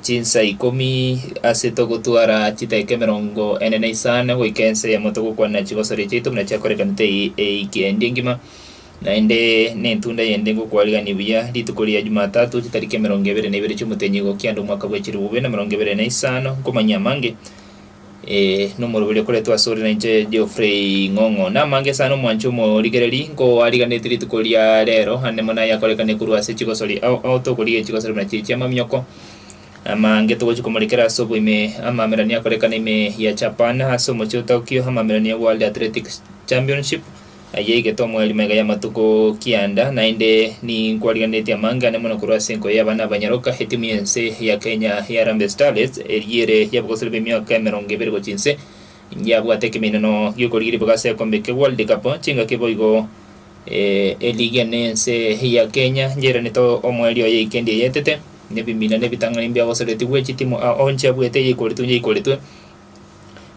chinsa 10 ase togotwara chitaike 45 goikense yamo togokwana chigosori chitu muna chiakorekanete eikendi engima naende nentunda yende ngokwariga buya rituko ria Jumatatu chitarike 22 chimutenyigo kiando mwaka bwa 2025 nkomanya mange nomorobere koretwa sori na nje Geoffrey Ng'ong'o na mange sana mwancho mo rigereri ngo ariganete rituko ria rero hane mona yakorekane kurwase chigosori au tokoriye chigosori na chichi amamyoko amange togochikomorekera sobo ime amamerani yakorekana ime ya Japan haso mocho Tokyo amamerani ya World Athletics Championship ayege tomo elimega ya matuko kianda nainde ni kwariganete amanga nemono kurwase nko yabana banyaroka hetimu yense ya Kenya ya Harambee Starlets eriere yabogosere bemyo Cameroon gebergo chinse yabwateke minano yukorigiri bogase kombeke World Cup chinga keboigo eliga nense ya Kenya njera neto omwelio ye ikendi yetete nebimina nebitanga nimbya gosereti wechitimu oncha bwete yikoletwe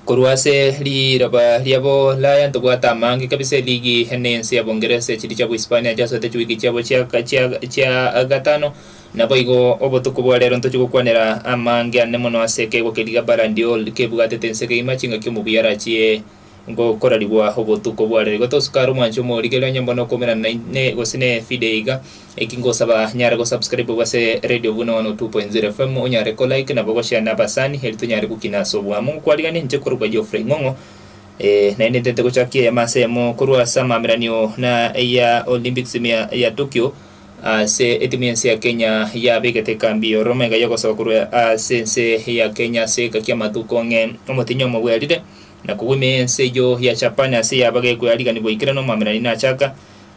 kurwase liraba liabo laya ntobwata mange kabisa ligi henense ya Bongereza chiri cha Hispania jasote chwiki chabo cha gatano naboigo obotuko bwalero ntochiko kwanera amange anemono aseke gokeliga barandio kebugate tenseke imachinga kyomubiyara chie ngo koralibwa obotuko bwalero gotosukaru mwancho morigelo nyambono komera ne gosine fideiga ekingo saba nyara go subscribe wase radio vuno 102.0 FM onyare ko like na bogo share na basani helito nyare kukina sobwa mu kwaligane nje korwa Geoffrey Ng'ong'o na ine tete gochakie masemo kurwa sama miranio na ya Olympics ya Tokyo se etimiense ya Kenya ya begete kambio romega yoko sokurwa sense ya Kenya se kakia matukonge omotinyo mobwelide na kugumense yo ya Japan ase yabage kwaliga niboikira no mamerani na chaka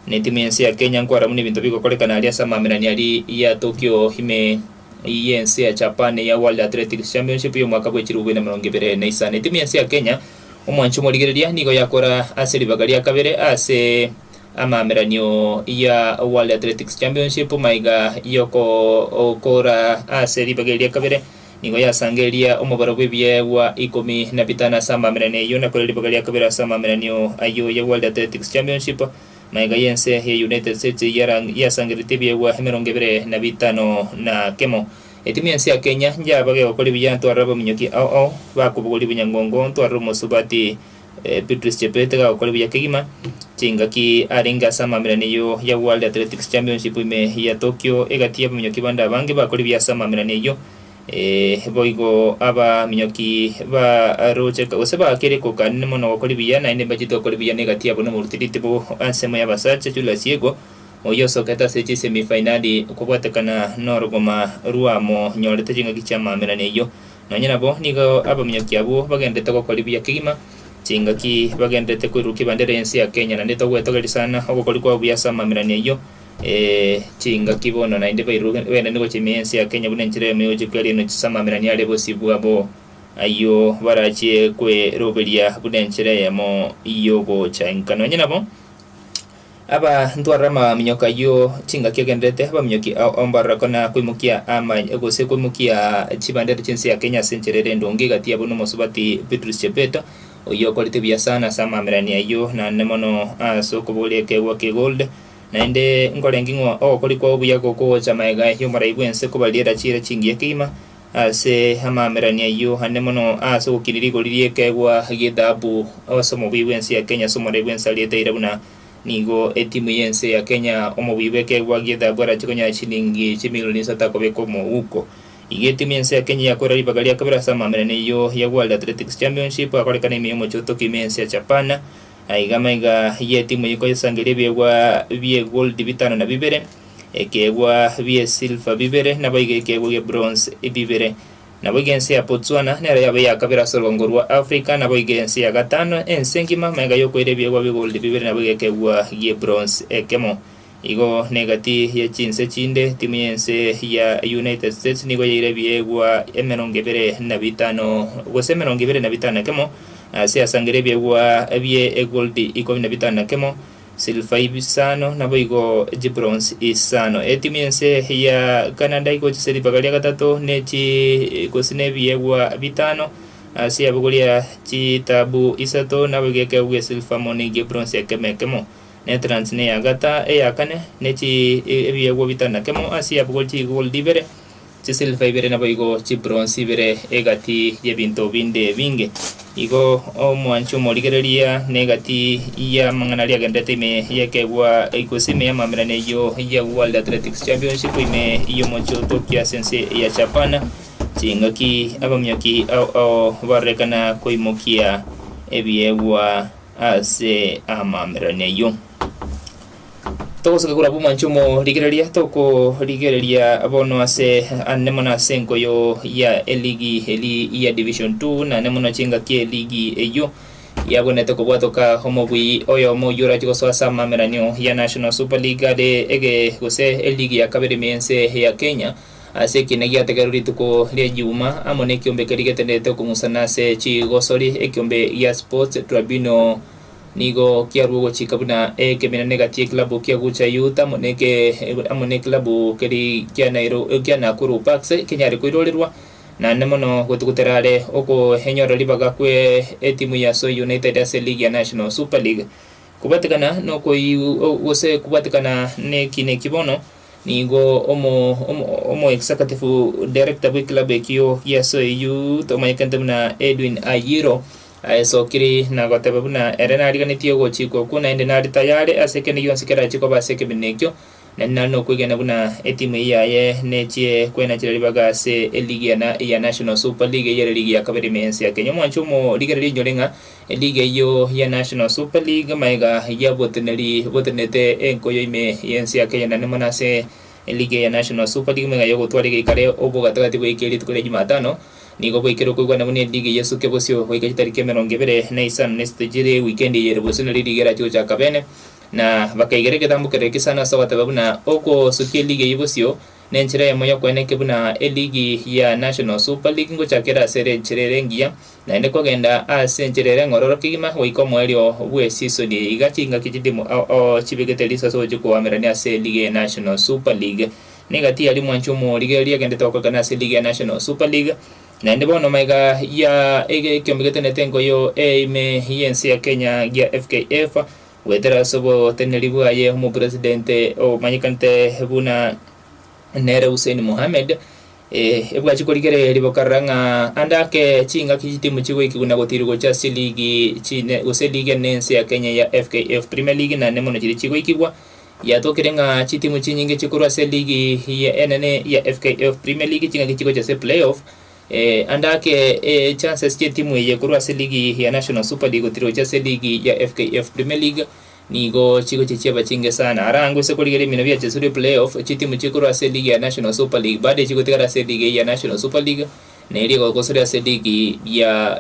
netimense ya Kenya nkwara muni bintu biko kolekana ali asa mamerani ali ya Tokyo hime yense ya Japan ya World Athletics Championship yo mwaka bwa 2025 netimense ya Kenya omwancho moligereria nigo yakora ase libagaria kabere ase amameranio ya World Athletics Championship maiga yoko okora ase libagaria kabere nigo yasangeria omobaro bwebye wa 15 samba merane yo nakore libagaria kabere samba meranio ayo ya World Athletics Championship maiga yense ya United States yasangerite bye wa 25 na kemo etimiense ya Kenya njabage okoli biyanto araba minyoki au bakubugoli binyangongo to arumo subati Petrus Chepete ga okoli biyakegima chingaki aringa sama mirane yo ya World Athletics Championship ime ya Tokyo egatia minyoki banda bange bakoli biya sama mirane yo boigo aba minyoki ba roche ka oseba akere ko kanne mono okoli biya na ine bajito okoli biya negatia bono multidite bo ansema ya basache chula siego oyo soketa sechi semifinali kubwatekana norgoma ruamo nyorete jinga kichama mirane yo nanyana bo nigo aba minyoki abo bagendete ko okoli biya kigima chingaki bagendete kuruki bandera yensi ya Kenya na neto gwetogeri sana okoli kwa biya sama mirane yo chingaki bono na inde bairu wena nigo chimensi ya Kenya bunenchire meoje kwali no sama mirane ale bosibu abo ayo barachi kwe roberia bunenchire yamo iyo go chainka nanyana bo aba ntwarama minyoka yo chingaki agendete aba minyoki ombara kona kwimukia ama gose kwimukia chibandera chensi ya Kenya sencherere ndonge gati abo no mosubati Petrus Chepeta oyo kolite bya sana sama mirani ayo na nemono soko bole ke wa ke gold na inde ngolenginwa koli kwa obuya ko chamaega yo maraibwense ko baliera chira chingi kima ase ama mirani ayo hanemono soko kiriri golirie ke wa gedabu osomo bibwense ya Kenya somo raibwense aliete irabuna nigo etimu yense ya Kenya omobibe ke wa gedabu ara chikonya chilingi chimilioni 7 ko mo uko igeti mense ya Kenya yakora libagalia kabira sama mirane yo ya World Athletics Championship akolekana imiyomo choto kimense ya Japan aigamaiga yeti muyiko yasangire bye gold bitano na bibere ekegwa bye silver bibere nabaige ekegwa bronze bibere nabogense ya Botswana nera yabe yakabira solongorwa Africa nabogense ya gatano ensengima maiga yoko ire bye gold bibere naboige ekegwa bronze ekemo igo negati ya chinse chinde timu yense ya United States nigo yaire biegwa emerongebere na bitano gose merongebere na bitano kemo ase asangere biegwa bie gold iko na bitano kemo silver ibisano nabo igo bronze isano timu yense ya Canada iko chiseri bagalia gatatu nechi gosine biegwa bitano ase abugolia chitabu isato nabo geke silver money bronze kemo Netherlands ne agata yakane nechi ebiego bitana kemo asia bugolchi gol dibere chisilver ibere nabo igo chibronze ibere egati yebinto binde binge igo omwancho morigereria negati ya mangana lia gendete ime yakegwa ikosime ya mamerane yo ya World Athletics Championship ime iyo mocho Tokyo sense ya Japan chingaki abamyaki au barekana koimokia ebiegwa ase amamerane yo toko sakura bumanchumo ligereria abono ase anemona senko yo ya eligi ya division 2 na nemona chinga ke ligi eyo ya bonete ko bwatoka homobui oyo mo yura chiko so asa mameranyo ya National Super League de ege gose eligi ya kabere mense ya Kenya ase kinegi ategaruri tuko le juma amone kiombe kerige tenete ko musana se chi gosori ekiombe ya Sports Tribunal nigo kiarugo chikabuna kemena negatie klabu kia gucha yuta moneke amone klabu keri kia nairo kia nakuru pax kenyari kuirolirwa na nemono gutuguterare oko henyoro libaga kwe timu ya So United ase league ya National Super League kubatikana no koi ose kubatikana ne kine kibono nigo omo executive director bu club ekio ya So U to mayekantemna Edwin Ayiro so kiri na goteba buna erena ariganitio go chiko kuna ende na tayari asekene yonsikera chiko baseke binekyo na nano kwigena buna etimu yaye nechie kwena chiri baga se eligi ya National Super League ya ligi ya kabiri mensi ya Kenya mwancho mo liga ri nyolenga ligi yo ya National Super League maiga ya botenete enkoyo ime yensi ya Kenya na nemona se ligi ya National Super League maiga yo gotwari kare obo gatagati bwe kiri tukule Jumatano nigo boikero kuigwa na mune ligi yesu kebosio boike tarike meronge bere naisan next jire weekend yere bosuna ligi gara chucha kabene na bakaigere ketambu kereke sana sawa tabuna oko sukie ligi yebosio nenchire moyo kwene kebuna ligi ya National Super League ngo chakera sere chirerengia na ende kogenda asenchirere ngororo kigima woiko mwelio bwe season igachinga kichidimo o chibegete lisa so juko amerania ase ligi ya National Super League negati ali mwanchumo ligi ya gende toko kana ase ligi ya National Super League na ndebo no mega ya ege kyombegete netengo yo ime yensi ya Kenya ya FKF wetera sobo tenelibu aye mu presidente o manyikante buna Nere Hussein Mohamed ebwa chikoligere libokaranga andake chinga kijitimu chigo ikiguna gotirugo cha siligi chine use liga nensi ya Kenya ya FKF Premier League na nemono chiri chigo ikibwa ya tokirenga chitimu chinyinge chikurwa se ligi ya NNA ya FKF Premier League chinga kichigo cha se playoff andake chances che timu ye kurwa se ligi ya National Super League tiro cha se ligi ya FKF Premier League nigo chigo chicheba chinge sana arangu se kuligere mina bya chesuri playoff chitimu chikurwa se ligi ya National Super League bade chigo tigara se ligi ya National Super League na iligo kosuri se ligi ya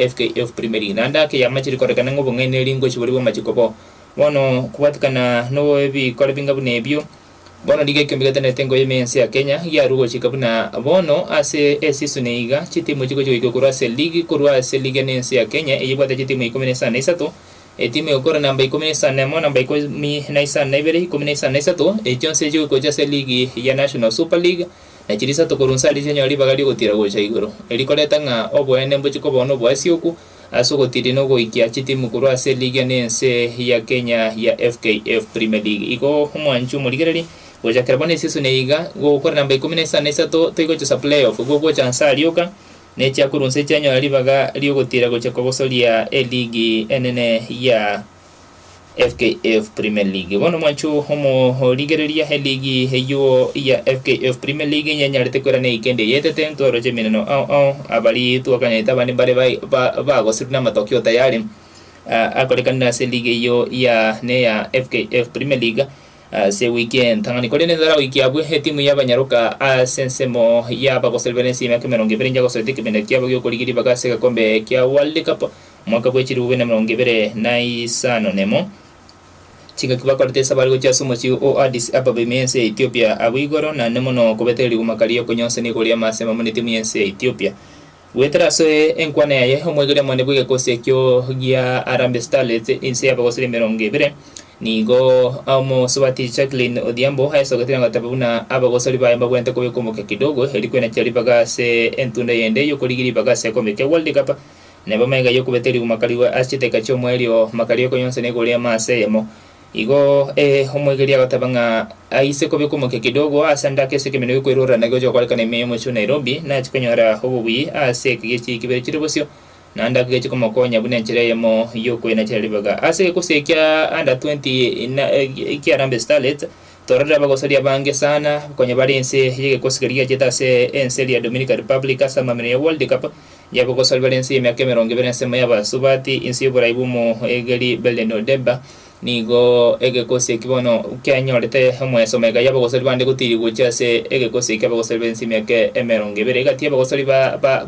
FKF Premier League andake ya machiri korekana ngobo ngene lingo chibori machikopo wono kubatikana no ebi kolebinga bunebyo bono dige kembigata netengo yemensi ya Kenya ya rugo chikabuna bono ase esisune iga chitimu chiko chiko kurwa se ligi nensi ya Kenya eyibwata chitimu 13 timu okora namba 14 mo namba 19 ibere 13 echonse chiko koja se ligi ya National Super League na chirisa to korunsali chenyo libagali gotira gocha igoro elikoleta nga obwene mbochiko bono bwasioku asoko tirino go ikia chitimu kurwa se ligi nensi ya Kenya ya FKF Premier League iko mwanchu muligereri goja karbone season iga go okora namba 13 toigo cha playoff go chansa lioka necha kurunse chanyo alibaga liogotira gocha kogosolia ligi NNA ya FKF Premier League bono mwanchu homo ligereria ligi heyo ya FKF Premier League nyanyarete kwera ne ikende yetete ntoro jeminano abali tuakanya tabani bare ba gosirna matokeo tayari akorekana se ligi yo ya ne ya FKF Premier League se weekend tangani kolene dara wiki abu timu ya banyaruka sensemo ya babo selvensi ya kemeronge berenja go sote kemene kya bagyo koligiri bagase ka kombe kya World Cup mwaka bwechiri ubene meronge bere naisano nemo chinga kibakorete sabargo cha sumo chi o Addis Ababa mense Ethiopia abigoro na nemono kobeteli kumakaliyo konyonse ni kolia masema mone timu yense Ethiopia wetra so enkwane yaye homwegere mone bwege kosekyo gia Harambee Starlets inse ya babo meronge bere nigo amo Swati Jacqueline Odhiambo haiso katina ngatabuna aba gosali ba yamba kwenta kowe komoke kidogo helikwena chali bagase entunda yende yokoligiri bagase komeke World Cup ne bamaiga yokubeteli kumakaliwa achiteka chomwelio makaliyo konyonse ne golia masemo igo omwegeria gotabanga aise kobe kumoke kidogo asanda kese kemene kwirura na gojo kwa kana memo chu Nairobi na chikonyora obubui ase kigichi kibere kiribosio na anda kigichi komokonya bune nchire yemo yoko na chalibaga ase kusekya under 20 na Harambee Starlets torada bagosaria bange sana kwenye balense yege kosikiria jetase enseli ya Dominican Republic asa mamene ya World Cup yabo kosal balense ya Cameroon gebense mayaba subati insi buraibumo egeli beleno deba nigo ege kose kibono kyanyorete hamwe somega yabo kosal bande gutiri guchase ege kose kyabo kosal bensi myake Cameroon gebere gati yabo kosal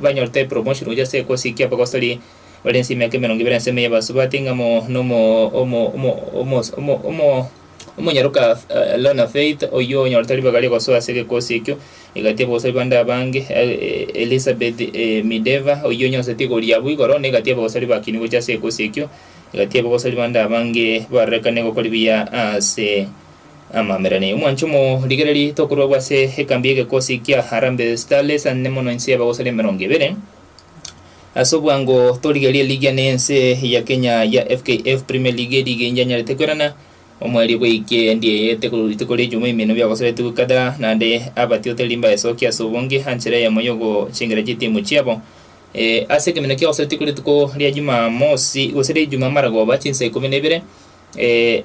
banyorte promotion ujase kose kyabo kosal balense myake Cameroon gebense mayaba subati ngamo nomo omonyaruka Lona Faith oyo nyortali bagali koso asege kosikyo igati bose banda bange Elizabeth Mideva oyo nyoseti goliabu igoro negati bose bakini gocha se kosikyo igati bose banda bange barekane gokolibia ase amamerane umwanchumo ligerali tokurwa bwase hekambiege kosikya Harambee Starlets anemono insia bose meronge bere asobwango toligeli liga nense ya Kenya ya FKF Premier League liga njanya tekorana omwali bwike ndiye tekole juma imeno bya basale tukada nande abati otelimba esokia sobonge hanchira ya moyogo chingera timu chiabo aseke meneke osale tikole tuko lya juma mosi osale juma marago bachinse kumenebere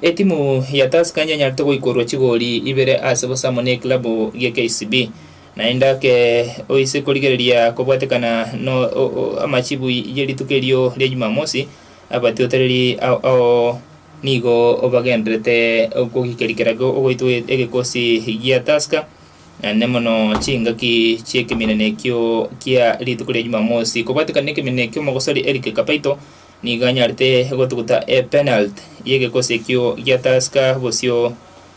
etimu ya Tusker nyanya toko ikorwa chigoli ibere asebo samone club ya KCB naenda ke oise koligeria kobwatekana no amachibu yeli tukelio lya juma mosi abati oteli nigo obagendrete okuhikerikerago ogoitwe egekosi gia Tusker nemono chinga ki cheke minene kyo kia litukule Jumamosi kobatikane minene kyo mogosori Eric Kapaito niganyarte gotukuta penalty yegekosi kyo gia Tusker bosio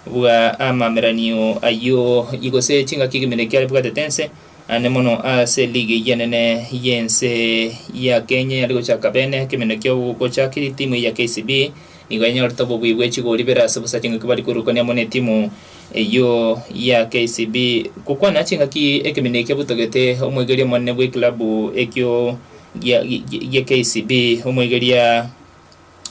bwa amameranio ayo igose chinga ki minene kya bwatetense nemono ase ligi yenene yense ya Kenya yaligo chakabene kimene kyo kocha kiri timu ya KCB niganya ortabo bwibwe chigoli bera sabusa chinga kibali kurukanya mone timu yo ya KCB kukwa na chinga ki ekemeneke butogete omwegeria mone bwe club ekyo ya KCB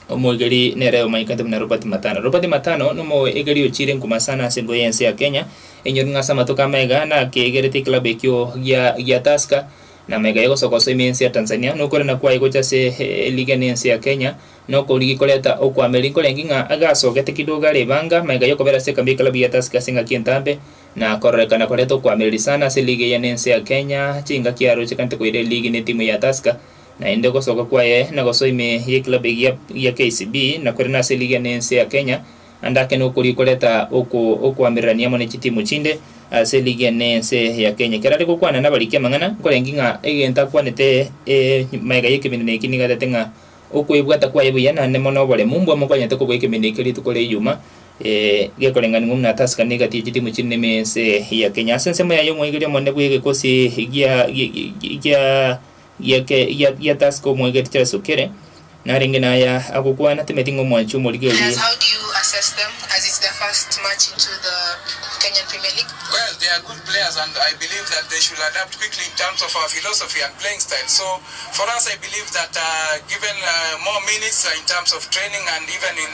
omwegeri nereo maikante na Robert Matano no egeri ochire nguma sana sengo yense ya Kenya enyorunga sama toka mega na kegerete club ekyo ya Tusker na mega yego sokoso imense ya Tanzania no kore na kwa iko chase liga nense ya Kenya no ko ligi koleta okwa melinko lenginga agaso gete kidoga lebanga mega yoko bera se kambi club ya Tusker singa kientambe na koreka na koleta okwa meli sana se liga ya nense ya Kenya chinga kiaro chikante ko ile ligi ne timu ya Tusker na ende ko soka kwa ye na go soime ye club ya KCB na kore na se liga nense ya Kenya andake no kuri koleta okwa mirania mone chitimu chinde ase liga nense ya Kenya kerale ko kwana nabalikia mangana kolenginga egenta kwanete mega yeke minene kiniga datenga okwebwata kwa yebuyana nemono bole mumbo mokwanya teko bweke menekeli tukole yuma gekolengani ngumna Tusker negati chitimu chinde mense ya Kenya sense moya yo mwigire monne bweke kosi ya Tusker mwigire tsokere na ringena ya akukwa na temetingo mwanchu moligeli. How do you assess them as it's their first match into the Kenyan Premier League? Well, they are good players and I believe that they should adapt quickly in terms of our philosophy and playing style. So for us, I believe that given more minutes in terms of training and even in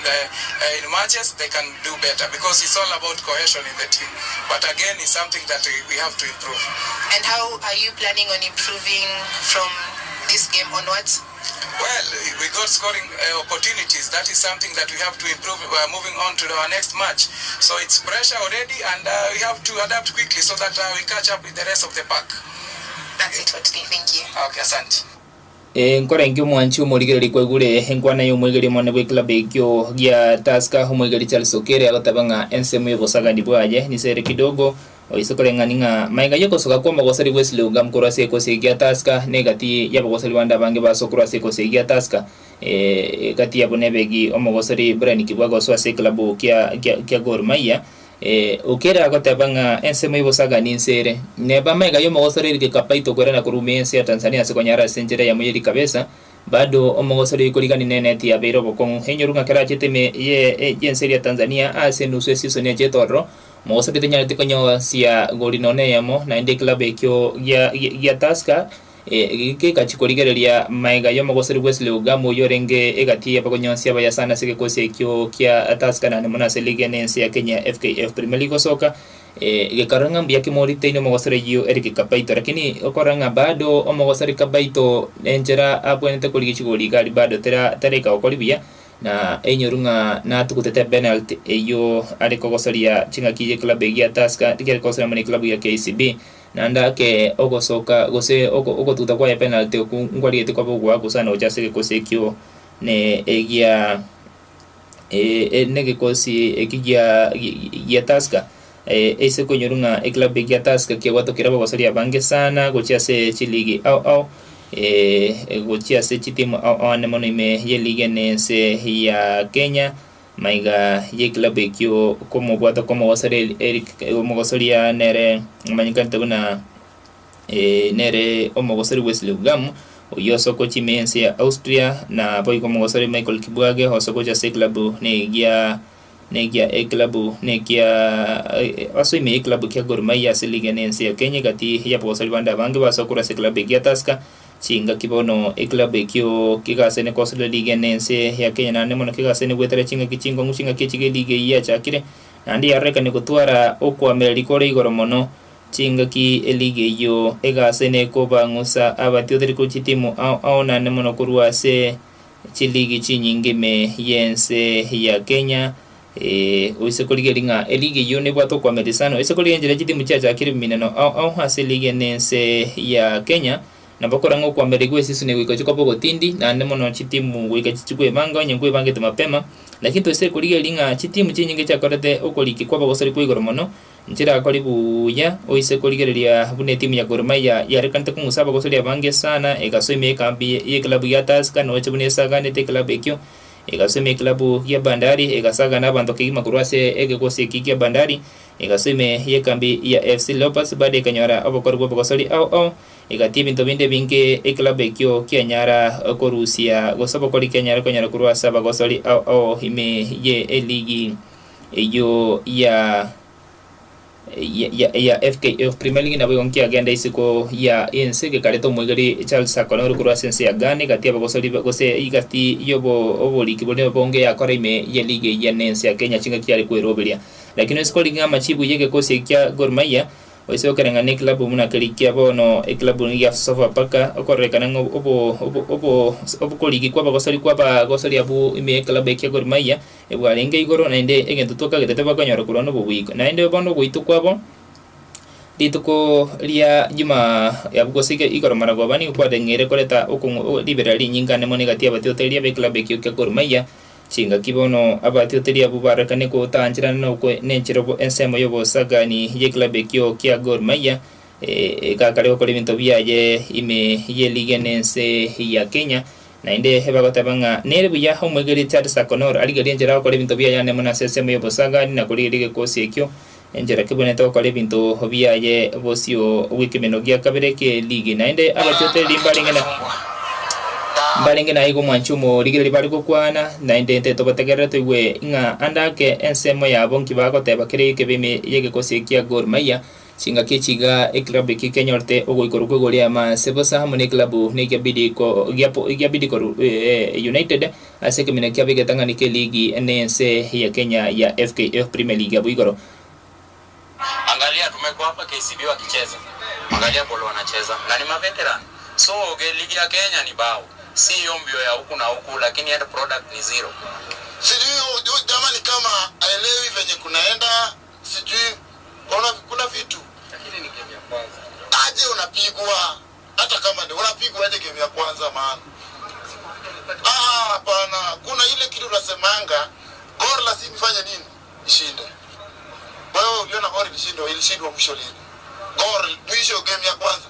matches, they can do better because it's all about cohesion in the team. But again, it's something that we have to improve. And how are you planning on improving from this game onwards? Well, we got scoring opportunities. That is something that we have to improve moving on to our next match. So it's pressure already and we have to adapt quickly so that we catch up with the rest of the pack. That's it for today. Thank you. Okay, asante. Nkora ngyo mwanchu moligere likwegure enkwana yo mwegere mone bwe club ekyo ya Tusker mwegere Charles Okere agatabanga ensemu yobosaga ndibwaje ni sere kidogo oisokolenganinga maiga yoko soka kwa magosari Wesley ugamkora se ko se ya Tusker negati yabogosari banda bange basokura se ko se ya Tusker kati yabonebegi omogosari Brian Kibwago so se club kya Gor Mahia Okera agotabanga ensemu yobosaga ni sere neba maiga yo mogosari ke Kapaito kwera na kurumense ya Tanzania se konyara senjera ya moyeri kabeza bado omogosari kuligani nene ti abero bokon henyorunga kera cheteme ye enseri ya Tanzania ase nusu season ya jetoro mogosari tenyale tikonyo sia golinone yamo na inde club ekyo ya Tusker ke kachikorigereria maiga yo mogosori Wesley Ugamo yorenge egati abagonyonsia baya sana sike kose kyo kia Tusker na mona seligenense ya Kenya FKF Premier League soka gekaranga mbia kimorite ino mogosori yo Eric Kabaito lakini okoranga bado omogosori Kabaito enjera abwenete kuligichigoli gali bado tereka okolibia na enyorunga na tukutete penalty eyo aliko gosoria chingaki club ya Tusker tikere kosera mani club ya KCB nanda ke ogosoka gose ogotuta kwa penalty ngwali ete kwa bogwa kusana ochase kosekyo ne egia nege kosi ekigia ya Tusker ese konyorunga club ya Tusker ke watokera bogosoria bange sana gochiase chiligi au gochiase chitimu au anemono ime ye ligenense ya Kenya maiga ye club ekyo como bwato como gosore Eric omogosoria nere manyikante buna nere omogosori Wesley Ugamo oyoso kochi mense ya Austria na boy como gosore Michael Kibwage hosoko ja se club negia club negia aso ime club kia Gor Mahia se ligenense ya Kenya gati ya bogosori banda bange basokura se club ya Tusker chinga kibono club ekyo kigasene kosole ligenense ya Kenya na nemono kigasene gwetera chinga kichingo ngushinga kichige ligue ya chakire andi yareka ni kutwara okwa melikore igoro mono chinga ki ligue yo egasene ko bangusa abatyo ko chitimu au na nemono kurwase chiligi chinyinge me yense ya Kenya oise koligelinga ligue yo ne bwato kwa medisano oise koligenjera chitimu cha chakire mineno au hase ligenense ya Kenya na bokorango kwa mbere sisi ne wiko chiko pogo tindi na nemono chitimu wika chichukwe manga nyengwe bange mapema lakini tose kuliga linga chitimu chinyinge cha korete okoliki kwa bogosori ku igoro mono njira kolibu ya oise kuligeria bune timu ya Gor Mahia ya rekante kumusaba bogosori bange sana egaso ime kambi ye club ya Tusker no chebune saga ne te club ekyo egaso ime club ya Bandari egasaga na bando kigima kurwase egekose kiki ya Bandari egaso ime ye kambi ya FC Leopards bade kanyara abokor bogosori au egatibi ntobinde binge club ekyo kianyara korusia gosaba koli kianyara konyara kurwa saba gosoli au hime ye eligi eyo ya FKF Premier League nabo yonki agenda isiko ya ense ke kareto mwegeri Charles Sakonoro kurwa sense ya gane gatia bagosoli gose igati yobo oboli kibone bonge ya kora ime ye ligue ya nense ya Kenya chinga kiari kuerobelia lakini skoli ngama chibu yeke kose kya Gor Mahia oise okarengane club muna kalikia bono club ya sofa paka okorrekana obo koligi kwa bagosori kwa bagosori abu ime club ya Gor Mahia ebwalenge igoro na inde egento toka getete bakanyara kurono bubiko na inde bono guitu kwabo dituko lia juma ya bugosike igoro maragobani kwa dengere koleta okungo liberali nyingane monegatia batiotelia be club ya Gor Mahia chinga kibono abatiotelia bubarakane ko tanjira no ko nenchirobo ensemo yobo sagani ye club ekyo kia Gor Mahia kakale ko lebinto biaye ime ye ligenense ya Kenya na inde heba gotabanga nere buya homwegeri Charles Sakonor aligari njera ko lebinto biaye ne mona sesemo yobo sagani na kulige ko sekyo enjera kibone to ko lebinto biaye bosio wikimeno gia kabere ke ligue na inde abatiotelia mbalenge na igo mwanchumo ligeli bali kokwana na indente to bategera to we nga andake ensemo ya bonki bako teba kire ke bime yege kosekia Gor Mahia chinga kichiga club ki Kenyorte ogo ikoruko golia ma sebosa hamone club ne gabidi ko gabidi ko United aseke mine kya bege tangani ke ligi NNC ya Kenya ya FKF Premier League abu igoro. Angalia tumekuwa hapa KCB wakicheza, angalia bolo wanacheza na ni maveteran, so ligi ya Kenya ni bao si mbio ya huku na huku, lakini end product ni zero. Sijui jamani kama aelewi venye kunaenda, sijui kuna vitu. Lakini ni game ya kwanza. Aje unapigwa, hata kama ndio unapigwa aje game ya kwanza maana. Hapana, kuna ile kitu unasemanga, Gor lazima ifanye nini? Ishinde. Wewe uliona Gor ilishindwa mwisho lini? Gor mwisho game ya kwanza.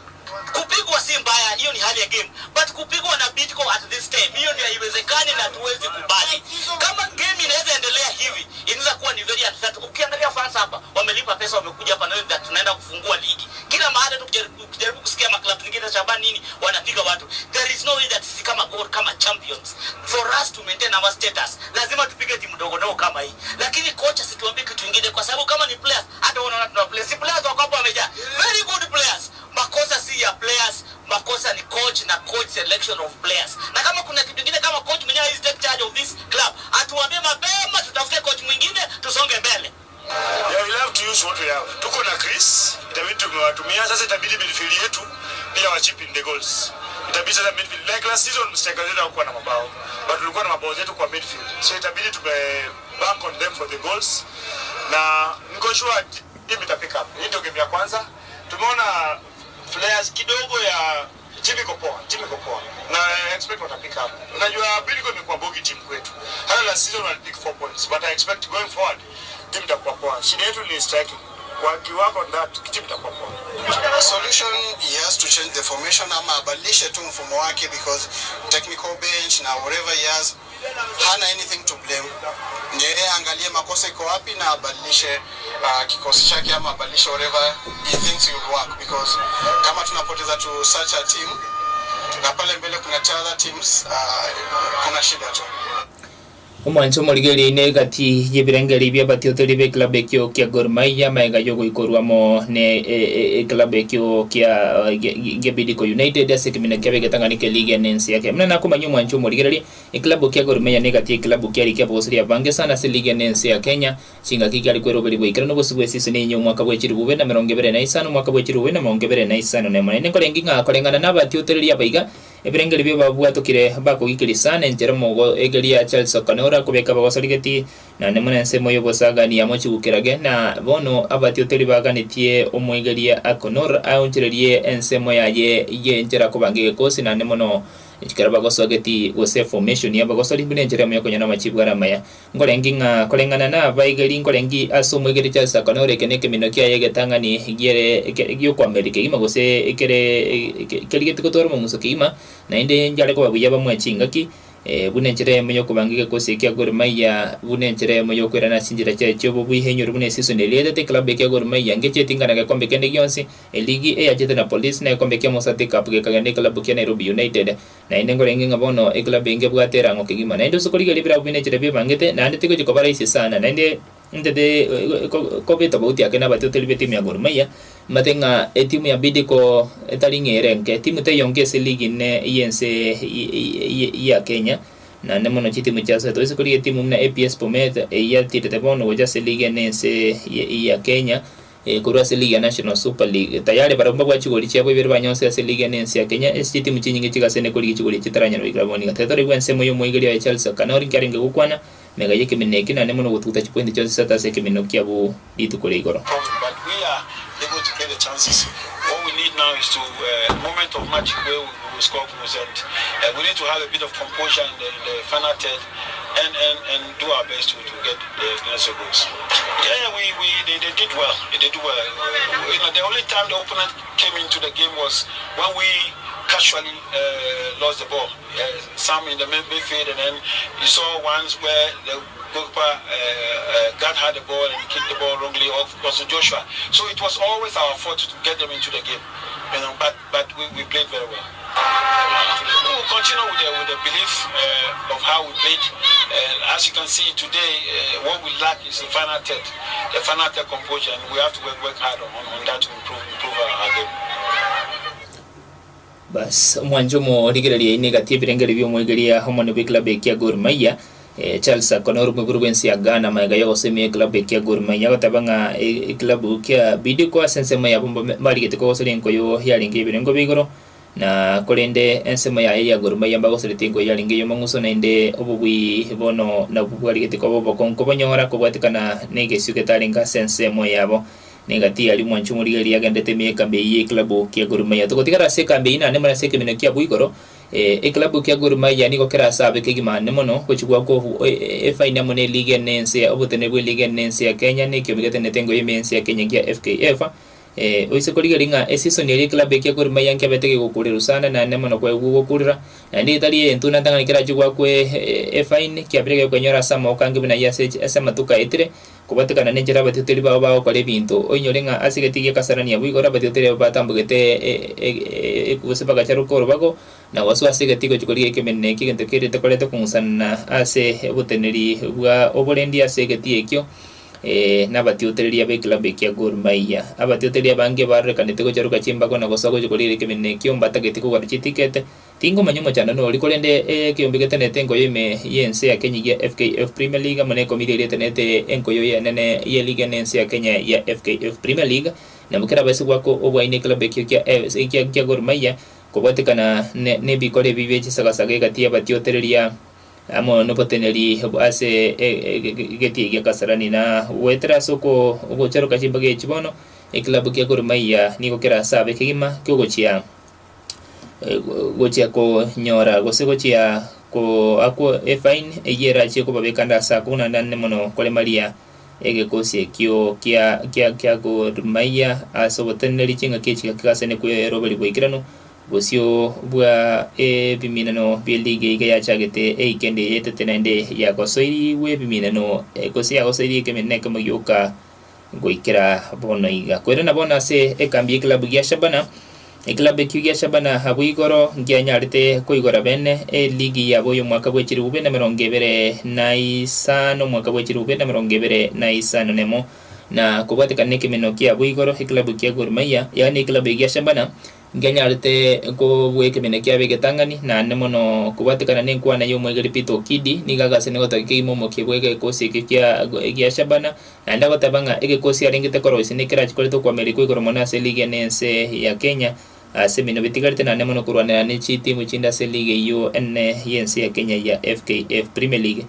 Kupigwa si mbaya, hiyo ni hali ya game. But kupigwa na Bidco at this time, hiyo ndio haiwezekani na tuwezi kubali. Kama game inaweza endelea hivi, inaweza kuwa ni very upset. Ukiangalia fans hapa, wamelipa pesa wamekuja hapa na that tunaenda kufungua ligi. Kila mahali tukijaribu kusikia maklabu zingine Shabani nini wanapiga watu. There is no way that sisi kama Gor kama champions for us to maintain our status, lazima tupige timu ndogo ndogo kama hii. Lakini kocha situambie kitu kingine kwa sababu kama ni players, hata wanaona tuna players. Si players wako hapa wamejaa. Very good players. Makosa si ya players, makosa ni selection of players. Na kama kuna kitu kingine kama coach mwenyewe is take charge of this club, atuambie mapema tutafute coach mwingine tusonge mbele. Yeah, we have to use what we have. Tuko na Chris, itabidi tumewatumia sasa, itabidi midfield yetu pia wa chip in the goals. Itabidi sasa midfield like last season mstake zetu hakuwa na mabao, but tulikuwa na mabao zetu kwa midfield. So itabidi bank on them for the goals. Na niko sure team ita pick up. Hii ndio game ya kwanza. Tumeona players kidogo ya timu iko poa. Na expect wata pick up. Unajua Bidco imekuwa bogi team kwetu. Hata last season wali pick 4 points, but I expect going forward team itakuwa poa. Shida yetu ni striking. Work on that, team itakuwa poa. Solution, he has to change the formation ama abadilishe tu mfumo wake, because technical bench na whatever he has hana anything to blame. Yeye angalie makosa iko wapi na abadilishe kikosi chake ama abadilishe whatever he thinks will work, because kama tunapoteza to such a team na pale mbele kuna other teams, kuna shida tu. Omwancho morigeri ine gati yebirengeri bya batiotori be club ekyo kya Gor Mahia maiga yogo ikorwamo ne club ekyo kya Bidco United asekimine kyabe getanganike liga nensi yake mna nakumanyo mwancho morigeri club kya Gor Mahia ne gati club kya likia bosiri abange sana se liga nensi ya Kenya chinga kiki alikwero bali bwikira no bosibwe season enyo mwaka bwe chiruwe na 25 mwaka bwe chiruwe na 25 ne mane kolenginga kolengana na batiotori abaiga ebirengeri byo babwatokire bakugikirisa nenjero mogo egeri ya Charles Okanora kubeka bagosorigeti na nemuna nsemo yo bosagani yamochugukirage na bono abatioteri baganitie omwegeri ya Akonor aonchererie ensemo yaye yenjera kubange kosi na nemono ikara bagosogeti wose formation ya bagosori bunenjera mu yakonyana machibwara maya ngolenginga kolengana na baigeri ngolengi asomwegeri Charles Okanora keneke minokia yegetangani gire gyo kwa America ima gose kerigeti kotoro mu musokima na inde njale ko babuya bamwachingaki bunenjere mu yokubangike kosi kya Gor Mahia bunenjere mu yokwera na sinjira cyo bubihenyo bune season elete club kya Gor Mahia ngeke tingana ga kombe kende gyonsi eligi yajete na police na kombe kya Mosati Cup ke kagende club kya Nairobi United na inde ngorenga bono club inge bwatera ngokigima na inde sokoliga libira bunenjere bibangete na inde tiko jikobara isi sana na inde ndede kobeta bauti akena batoteli betimu ya Gor Mahia matenga timu ya Bidco etalinge renke timu te yonke se ligi ne yense ya Kenya na nemono chitimu cha seto isikoli timu na APS Bomet ya tite bono waja se ligi ne se ya Kenya kurwa se ligi ya National Super League tayari para mbwa chigoli chabo ibere banyose se ligi ne se ya Kenya esti timu chinyinge chigasene koli chigoli chitaranya no igraboni gatetore gwense moyo moigeri ya Charles Okanora karinge gukwana mega yeke mineki na nemono gututa chipoint cho sata se keminokia bu itukole igoro. But we are able to play the chances. What we need now is to moment of magic where we will score goals, and we need to have a bit of composure in the final third and do our best to get the necessary goals. Yeah, they did well. They did well. You know, the only time the opponent came into the game was when we casually lost the ball. Some in the midfield, and then you saw ones where the goalkeeper God had the ball and he kicked the ball wrongly off Joshua. So it was always our fault to get them into the game. You know, but we played very well. We will continue with the belief of how we played. As you can see today, what we lack is the final third composure, and we have to work hard on that to improve our game. Bas mwanjo mo ligereria ine gati birengeri byo mwegeria homone be club ya Gor Mahia Charles Okanora mugurwensi ya Ghana maiga yo semi club ya Gor Mahia gatabanga club kya Bidco asensema ya bomba mali getiko solenko yo yalinge birengo bigoro na kolende ensema ya Gor Mahia mbago soletingo yalinge yo manguso na inde obubwi bono na bubwali getiko bobo konko bonyora ko bwatikana nege suketalinga sensemo yabo negati ali mwanchu muri ya gandete me kambe ye club kya Gor Mahia to kotikara se kambe ina ne mara se kemino kya buigoro club kya Gor Mahia ni ko kera sabe ke gimane mono ko chugwa ko faina mone liga nense obotene bwe liga nense ya Kenya ne kyo bigete netengo yemense ya Kenya kya FKF oise ko liga ringa season ya club kya Gor Mahia kya beteke gukurira sana na ne mono ko gukurira ndi itali entuna tanga kera chugwa ko faina kya breke ko nyora sama okange bina ya se sama tuka etire kubatekana nenjera batiteri baba ko le bintu onyorenga asigetiye kasarani ya bwigora batiteri batambugete kubuseba gacharo ko bago na wasu asigetigo chikoliye kemenne kigente kirete kolete kunsana ase buteneri bwa obolendi asegetiye kyo na batiteri ya be club ya Gor Mahia abatiteri bange barre kanete ko charuka chimba ko na gosago chikoliye kemenne kyo mbatageti ko garchi ticket tingo manyumo chana no likolende kiombe ketenete enko yeme yense ya Kenya ya FKF Premier League mane komiri tenete enko yo nene ye liga nense ya Kenya ya FKF Premier League na mukera basi wako obwaine club ya Gor Mahia kubatikana ne bikore bibechi sagasage gatia batiotereria amo no poteneri ase geti ya Kasarani na wetra soko ogochero kachimbage chibono club ya Gor Mahia niko kera sabe kigima kyogochia gochia ko nyora gosegochia ko ako fine eyera chiko babekanda sa kuna ndanne mono kole Maria egekosie kio kia Gor Mahia asoboteneri chinga kichi kakasene ku robali boikirano bosio bwa biminano bilige ya chagete ikende yetetenende ya kosoiri we biminano kosia kosoiri kemene kama yoka goikira bono iga kwera bona se ekambie club ya Shabana club ya Shabana habuigoro ngianyarite koigora bene ligi ya boyo mwaka bwechiri ubena merongevere na isano mwaka bwechiri ubena merongevere na isano nemo na kubatika neke menokia buigoro club ya Gor Mahia yani club ya Shabana nganyarite ko bweke menekia begetangani na nemono kubatika na nenkwa na yo mwegeri pito kidi nigaga sene gotaki momo kibwege kosi ya Shabana na ndago tabanga kosi arengete koro sinekira chikoleto kwa Amerika igoro mona se liga nense ya Kenya semino bitigarite na nemono kurwana ne timu chinda se liga yo yense ya Kenya ya FKF Premier League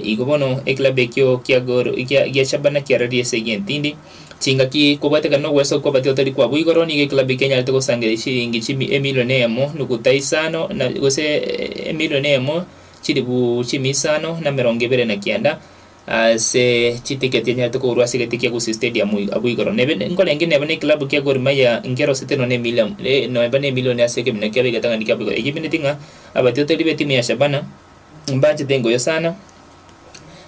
igobono club ya Gor ya Shabana kiarari se yentindi chinga ki kubateka no weso kwa batio tali kwa buigoro ni club Kenya alito sange shilingi chimi emilionemo nukutaisano na gose emilionemo chiribu chimisano na merongevere na kianda se chitiketi nya to kurwa sigeti ku stadium abuigoro nebe ngole ngine bane club ya Gor Mahia ngero seteno ne million no bane million ya seke mna kiabe gatanga ndikabu ejibine tinga abatio tali beti ya Shabana mbaje tengo yo sana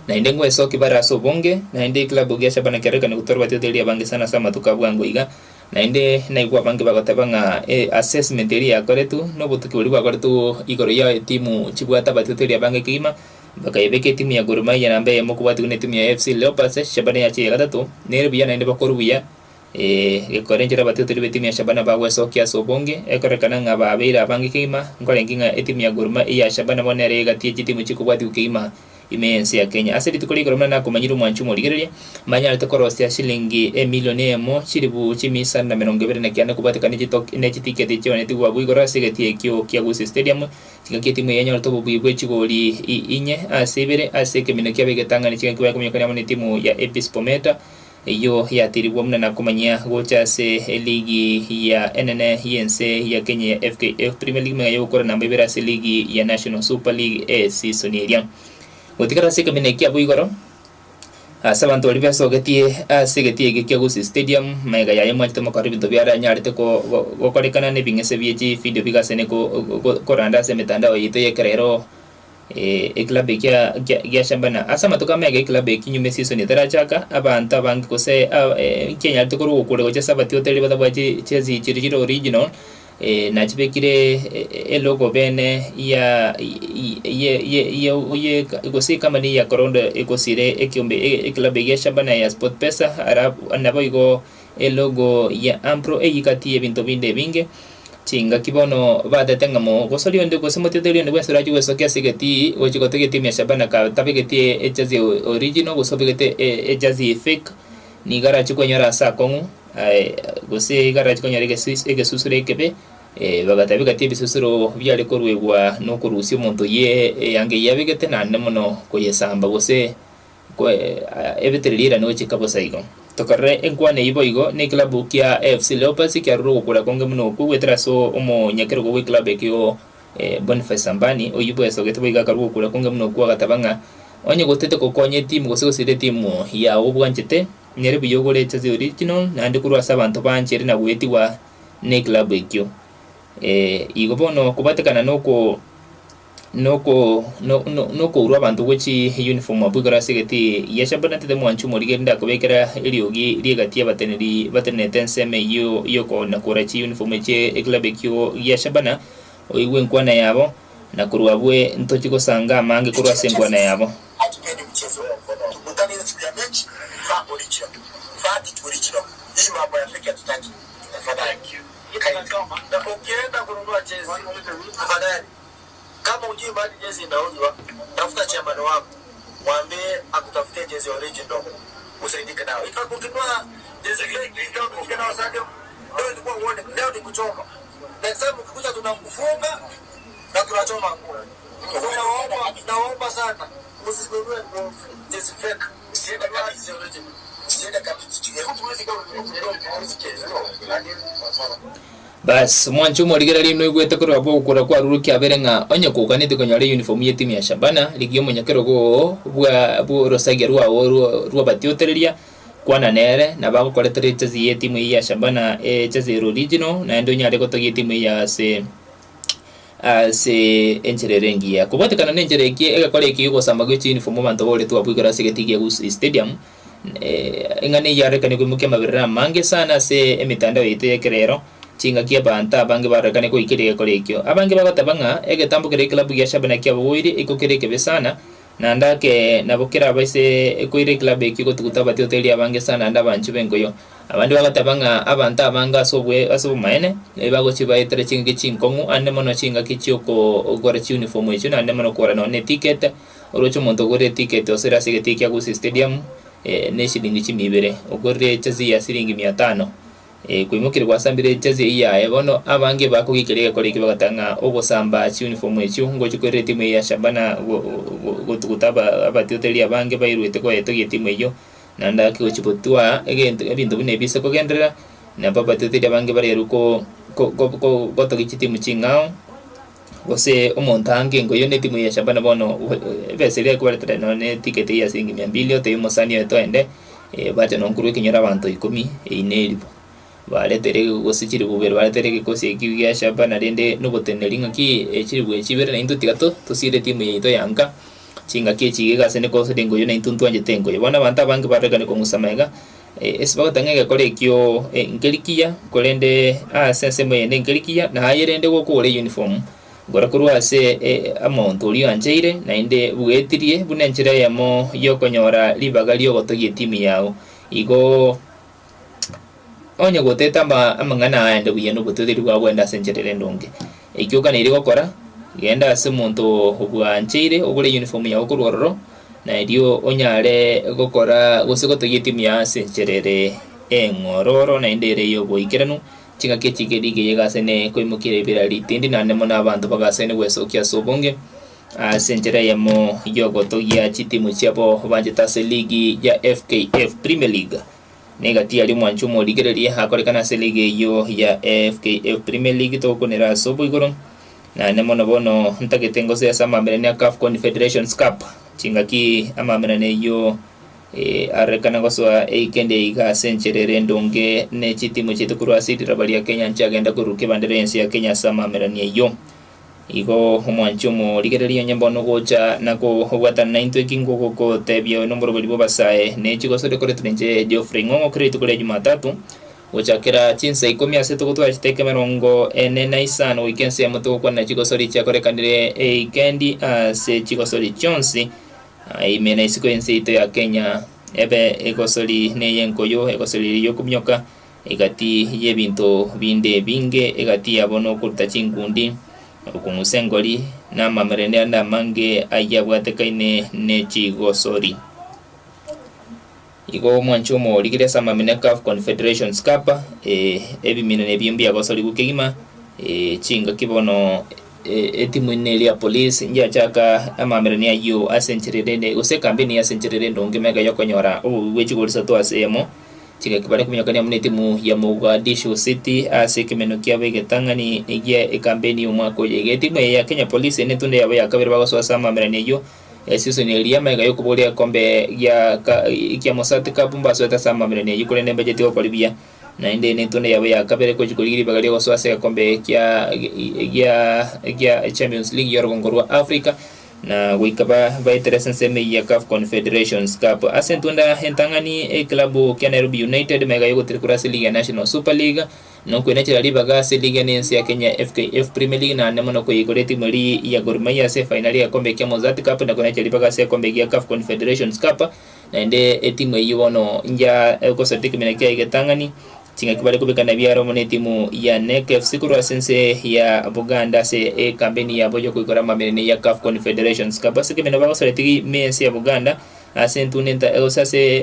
na indengo eso kibara so bonge na inde club ya Shabana kereka ni kutorwa tete ya bange sana sama tukabwango iga na inde na igwa bange bagotabanga assessment area koretu no butuki uri bagoretu igoro ya timu chibwata batete ya bange kima bakayebeke timu ya Gor Mahia na mbe mukubatu ne timu ya FC Leopards Shabana ya chiga gatatu nerbiya na inde bakoruya ekorenjera batete be timu ya Shabana bagwe so kia so bonge ekorekana ngaba abira bange kima ngolenginga timu ya Gor Mahia ya Shabana bonere gatie timu chikubwatu kima imense ya Kenya asili tukoli goromna na kumanyiru mwanchumo ligereria manya tokorosi ya shilingi milioni mo chiribu chimisa na merongevere na kiana kubatika ne ticket chone tigwa buigora sigeti ekyo kya gusi stadium kigaki timu yenya tobo buibwe chigoli inye asebere aseke minekya begetanga ni kigaki kumenya kana timu ya Episcopal iyo ya tiribu mna na kumanya gocha se ligi ya NN yense ya Kenya ya FKF Premier League mega yokora na mbebera se ligi ya National Super League season iriam gotikara seka menekia buigoro sabantu olivia sogetie segetie gekia gusi stadium mega ya yema temo karibu to biara nyarite ko gokorekana ne bingese bieji video bigasene ko randa se metandao yite yekerero club ya Shabana asama to kama club kinyume season terachaka abanta bangi ko se Kenya to ko kule gocha sabati hotel badabaji chezi chirijiro original na chibekire logo bene ya gosi kama ni ya korondo ekosire ekiombe club ya Shabana ya SportPesa arab anaboigo logo ya Ampro yikati ebinto binde binge chinga kibono bada tengamo gosolio ndo gosemotetelio ndo bwesora ju goso kya sigeti ochikote timu ya Shabana ka tabegeti ejazi original gosobegete ejazi fake ni gara chikonyora sa kongu gose gara chikonyora ege susure kebe bagatabika tibi susuro byale korwegwa no kurusi monto ye yange yabegete na nemono koyesamba gose ko ebetelira no chikabosa igo tokare enkwane iboigo ne club kia FC Leopards kia rugo kula konge muno kuwetra so omo nyakero go club ekio Boniface Sambani oyibo eso geteboiga karugo kula konge muno kwa gatabanga onye gotete kokonye timu gose gosire timu ya obwanchete nyere biyogole chazi original na ndikuru asabantu banchere na weti wa ne club ekio igobono kubatekana noko urwa bantu wechi uniform abugara segeti yashabana tete mwanchu morigenda kubekera iliogi ligatia bateneri tenseme yoko na kurachi uniform eche club ekio yashabana oiwe nkwana yabo na kurwabwe ntochiko sanga mange kurwa sengwana yabo atupende mchezo tukutane siku ya mechi fa original hii mambo ya fake tutaki tafadhali na ukienda kununua jezi, tafadhali kama ujui mahali jezi inauzwa, tafuta chairman wako, mwambie akutafutie jezi original, usaidike nao. Ukinunua jezi fake nao sasa, leo ilikuwa uone, leo ni kuchoma. Next time ukikuja tunakufunga na tunachoma nguo. Naomba sana usinunue jezi fake, usiende kama jezi original. Bas mwancho morigera lino igwete kuri abo gukora kwa ruruki abere nga onye kukanite konyore uniform ye timu ya Shabana ligio munyakero go bwa rosagia rwa batiotereria kwana nere na bago koletere tezi ye timu ya Shabana tezi original na ndo nyare gotogie timu ya se enchererengia kubatikana nenjereki egakore kigo samago chi uniform manto bole tu abugara segetigia gus stadium ingane yarekane kumuke mabirra mange sana se emitandao yite kerero chinga kia banta abange barekane ko ikire korekyo abange babatabanga egetambo kire club ya Shabana kia boiri ikokireke besana na ndake nabokera baise ko ire club ekiko tukutaba hoteli abange sana ndabanchu bengoyo abandi bagatabanga abanta abanga sobwe asobu maene bago chiba itere chinga chinkongu ande mono chinga kichioko ogora chi uniform echo na ande mono kora no ne ticket orocho monto gore ticket osera sigetikia ku stadium ne shilingi chimibere ogore chazi ya shilingi 500 kuimukire kwasambire chazi ya bono abange bakugikirega koreke bagatanga obosamba chi uniform echo ngo chikore timu ya Shabana gotukutaba abatoteli abange bairwete ko yeto timu eyo nanda ke chipotua ebintu bine bise ko gendera na babatoteli abange bareruko gotogichi timu chingao gose omontange ngo yone timu ya Shabana bono besere ko baretera no ne ticket ya shilingi 200 ote mosani eto ende baje no nkuru kinyora abantu 10 ineribo baletere gosichiri bubere baletere kosi kiya Shabana rende no boteneri ngaki echiribwe chibere na intu tigato tosire timu yeto yanka chinga kechi gasene ko sedengo yona intuntu anje tengo yabona banta bangi barekane ko musamega esbaga tangega kole kyo ngelikia kolende sense moyende ngelikia na hayerende go kole uniform gora kurwa se amount oli anjeire na inde buetirie bunenchira yamo yokonyora libagali ogotogie timu yao igo onye goteta amangana ande buyeno butudiri bwa bwenda sencherere ndonge ikyoka ne irigokora genda se muntu obwanchire ogure uniform ya okurororo na idio onyare gokora gosegotogie timu ya sencherere engororo na indere yo boikiranu chinga kechigeri yegasene koimukire birali tindi na nemo na abantu bagasene wesokia sobonge sencherere yamo yogotogia chitimu chiapo banjeta se ligi ya FKF Premier League negatia ali mwanchu mo ligererie hakorekana se ligi yo ya FKF Premier League to konera sobo igoro na nemo no bono ntaketengo se sama merenia CAF Confederations Cup chingaki ama merene yo arekana goswa eikende iga sencherere ndonge ne chitimu chetu kurwa city rabali ya Kenya nchagenda kuruke bandera yensi ya Kenya sama merene yo igo mwanchu mo ligererie nyambono gocha nako hwata 90 kingo ko tebyo nomboro balibo basae ne chigoso de koretunje Geoffrey Ngongo kretu kule Jumatatu ochakera chinsa 10 aseto kutwa chiteke merongo enena isano weekend ya mutoko kwa na chigoso licha korekandire eikendi se chigoso lichonsi imena isikuense ito ya Kenya ebe egosoli neyenkoyo egosoli yokumyoka egati yebinto binde binge egati abono kurta chingundi rukumusengoli na mamerende anda mange ayabwatekaine ne chigosori igo mwanchomo ligire sama CAF Confederations Cup ebimino ne byombi agosoli bukegima chinga kibono etimu ineli ya police nja chaka amamerania yo asencherere ose kampeni ya sencherere ndonge mega yokonyora wechigolisa to asemo chinga kibale kumyakania mune timu ya Mogadishu City asekemeno kia begetangani igia kampeni umwako yege timu ya Kenya Police ne tunde ya kabiri bagoso sama amamerania yo season elia mega yokubolia kombe ya kia Mosati Cup mbaso eta sama amamerania yikole ne budget yo kolibia na inde ne tunde ya kabere ko chikoliri bagali go swase kombe kia Champions League yorongorwa Africa na wikaba baiteresan seme ya CAF Confederations Cup asentunda hentangani club kia Nairobi United mega yogo trikurasi Liga National Super League no kwenachira libaga se Liga nensi ya Kenya FKF Premier League na nemono ko yigoreti mali ya Gor Mahia se finali ya kombe kia Mozart Cup na kwenachira libaga se kombe kia CAF Confederations Cup na inde etimu yiwono nja ko certificate menakia igetangani chinga kibale kubikana byaro mone timu ya NEC FC kurwa sense ya Buganda se kampeni ya bojo kuikora mamene ya CAF Confederations kabase kemeno bako soletigi mensi ya Buganda asentunenta osase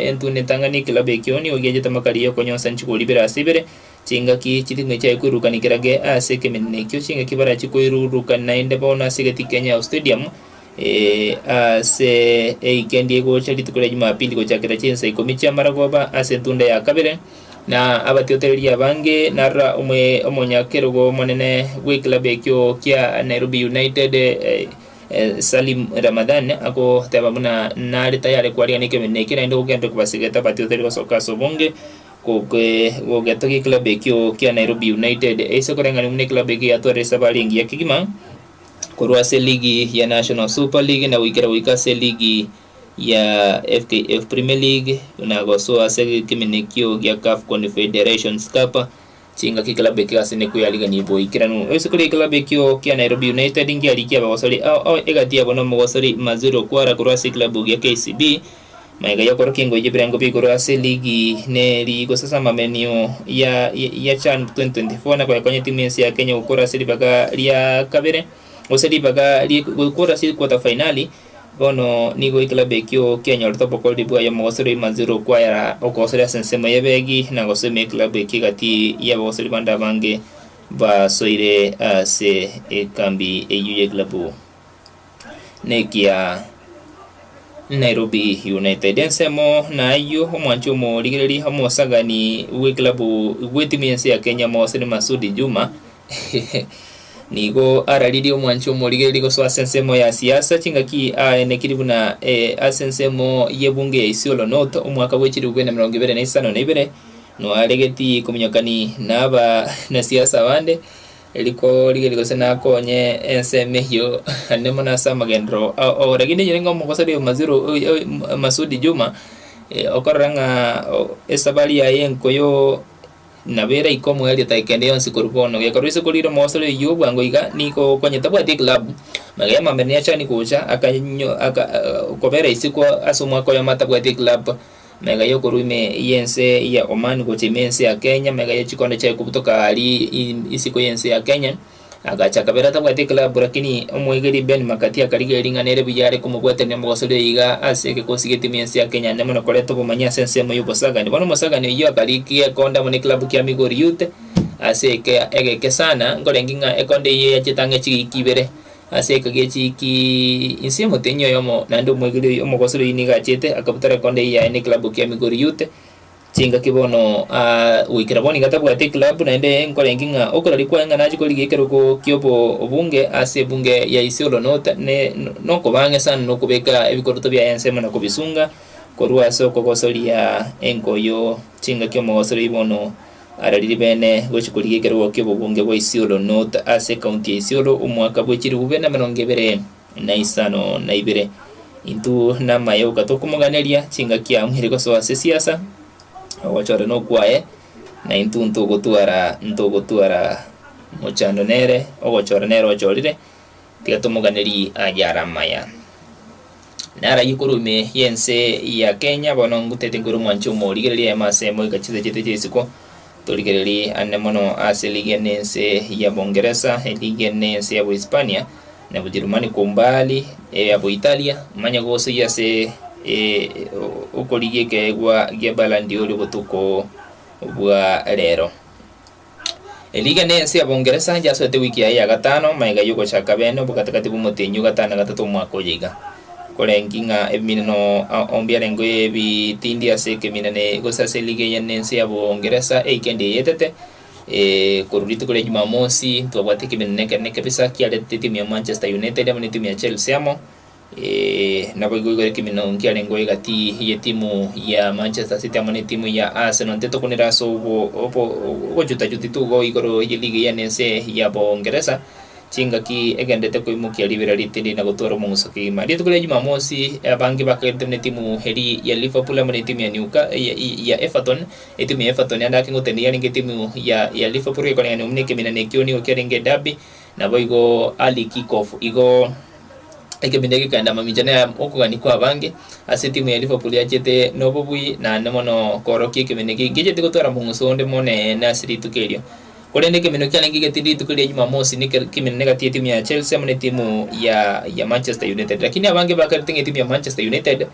entunentangani kilabe kioni ogeje tamakali yo konyosa nchiko libera sibere chinga ki chitinga cha kuruka nikirage ase kemene kyo chinga kibara chikoiruruka nainde bona sigeti Kenya Stadium ase ikendi go chali tukule Jumapili go chakira chensa ikomicha maragoba ase tunda ya kabere na abatiotereri abange nara omonyakero go monene wiklabe kyo kya Nairobi United Salim Ramadan ako tabamuna nari tayari kwa lianike menekira ndo kugenda kubasigeta batiotereri basoka sobonge ko go gatoki club kyo kya Nairobi United ese korenga ni club kya Torres Balingi ya kigima korwa se ligi ya National Super League na wikira se ligi ya FKF Premier League unagosoa ase kimenekio ya CAF Confederations Cup chinga kiklabe kia sene kuya liga ni boy kiranu ese kule klabe kyo kia Nairobi United ingia likia bagosori au egatia bono mogosori mazuro kwara korwa se klabu ya KCB maiga ya korwa kingo jibrango bi korwa se ligi ne ligo sasa mamenio ya CHAN 2024 na kwa kwenye timu ya Kenya ukora sili baga lia kabere oseli baga li ukora sili quarter finali bono nigo iklabe kyo Kenya ortopo koldi bua ya mogosori mazuro kwa ya okosori sensema yebegi na goseme klabe kigati ya mogosori banda bange ba soire se kambi yuye klabu nekia Nairobi United ensemo na yo omwancho mo ligeri hamo sagani we klabu wetimiense ya Kenya mogosori Masudi Juma nigo aralidi omwancho mo ligeri go swasensemo ya siasa chingaki nekiribuna asensemo yebunge ya Isiolo North omwaka wechirugwe na 2025 no alegeti kumnyakani naba na siasa bande eliko ligeri sena konye enseme yo anemo na samagendro oraginde nyengo mokosari maziro Masudi Juma okoranga esabali ya yenko yo nabera ikomo yali taikende yonsi kurukono yakarwise kuliro mosole yubu angoiga niko kwenye tabati club magema mberniacha ni kucha akanyo kobera isiko asomwa ko yamata bwati club mega yokurume yense ya Oman ko chimense ya Kenya mega yachikonde cha kubutoka ali isiko yense ya Kenya agacha kabera tabati club lakini omwegeri Ben Makati akaliga linga nere biyare kumubwete ne mosole yiga aseke kosigeti mense ya Kenya nemo no koleto bomanya sense mo yubosaga ni bono mosaga ni yo akaliki konda mo ne club kya Migori Youth aseke egeke sana ngolenginga ekonde ye chitange chikibere aseke gechiki insemo tenyo yomo nando mwegeri omogosole iniga chete akabutara konde ya ne club kya Migori Youth chinga kibono wikiraboni gatabwate club naende ngolenginga okoralikuwa ngana chikoligekero ko kyopo obunge ase bunge ya Isiolo North ne noko bange sana nokubeka ebikoroto bya ensema na kubisunga korwa soko kosolia enkoyo chinga kyomogosori bono araliri bene gochikoligekero kyopo bunge bwa Isiolo North ase county ya Isiolo omwaka bwechirugwe na 2025 intu na mayo katokumoganeria chinga kya mwiriko so ase siasa wachore no kwae na intu ntugutwara muchando nere ogochora nere ochorire tigatumuganiri ajara maya nara yikurume yense ya Kenya bono ngutete nguru mwancho morigereri amasemo gachize chete chisiko toligereri anemono aseligenense ya Bongereza eligenense ya Hispania na Ujerumani kumbali ya Italia manya gose yase ukoligeke gwa gebalandi oli botuko bwa lero eliga nense ya Bongereza ja sote wiki ya gatano maiga yuko chakabeno bukatakati bumotenyu gatana gatatu mwako yiga kolenginga eminno ombiarengo ebi tindi aseke minane gosase liga ya nense ya Bongereza ekende yetete korulito kole Jumamosi twabwatiki minene kabisa kialete timu ya Manchester United ama timu ya Chelsea amo nabo igogore kimino nkiale ngoe gati ye timu ya Manchester City amone timu ya Arsenal nteto kunira so opo juta tu go igoro ye liga ya nense ya Bongereza chinga ki egendete ko imukia libera litindi na gotoro mungusoki mali tukule Jumamosi abangi bakete ne timu heri ya Liverpool amone timu ya ya Everton timu ya Everton anda kingotendi ya nge timu ya Liverpool ko ne umne kimina ne kioni o kerenge derby na boigo ali kick off igo ekebinde kanda mamijana ya okugani kwa bange ase timu ya Liverpool yachete nobobui na nemono koroki ekebinde gijete gotwara mungusonde mone na siri tukerio kolende kemino kyalengi getindi tukerio Jumamosi ni kimene gati timu ya Chelsea amone timu ya Manchester United, lakini abange bakatinga timu ya Manchester United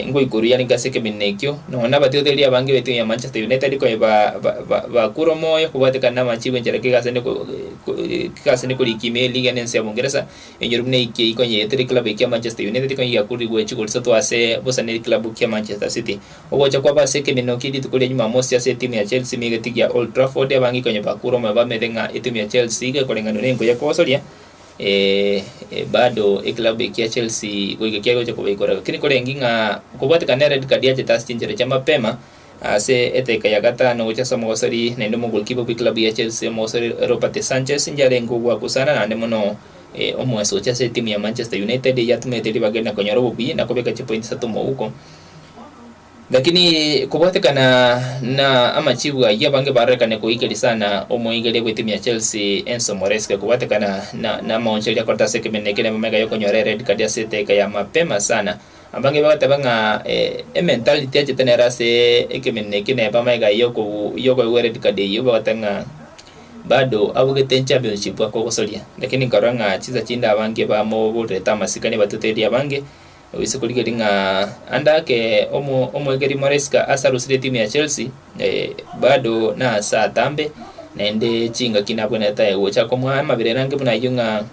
ngoi kuria ngase keminekyo no na batyo teli abange betu ya Manchester United ko ba kuromo yo kubate kana machibo njere kigase ne ko likime liga nense Bongereza enyorumne iki ko yete club ya Manchester United ko ya kuri gwe chikol sato ase bosane club ya Manchester City ogocha kwa base kemino kidi tukule Jumamosi ase timu ya Chelsea migeti ya Old Trafford abange ko ba kuromo ba medenga timu ya Chelsea ko lengano nengo ya kosoria bado club ya Chelsea goigekia gocha kubaikora lakini kole nginga kubate kana red card ya tastinjere cha mapema ase eteka ya gatano gocha samosari na ndo goalkeeper kwa club ya Chelsea mosari Robert Sanchez njare ngugwa kusana na ndemono omweso cha timu ya Manchester United ya tumeteli bagenda kwenye robo bi na kubeka point 3 huko, lakini kubate kana na amachiwa ya bange baraka ne koikeli sana omoigele kwa timu ya Chelsea Enzo Maresca kubate kana na maoncheli kwa taseke menekele mega yoko nyore red card ya seteka ya mapema sana abange bagata banga mentality ya tenera se ekemenekene ba mega yoko red card yo batanga bado abugete championship kwa kosolia, lakini karanga chiza chinda abange ba mo boleta masikani batuteli abange wisikuligelinga andake omwegeri Maresca asarusire timu ya Chelsea bado na saa tambe nende chinga kinabona taye wocha komwa mabire nange buna yunga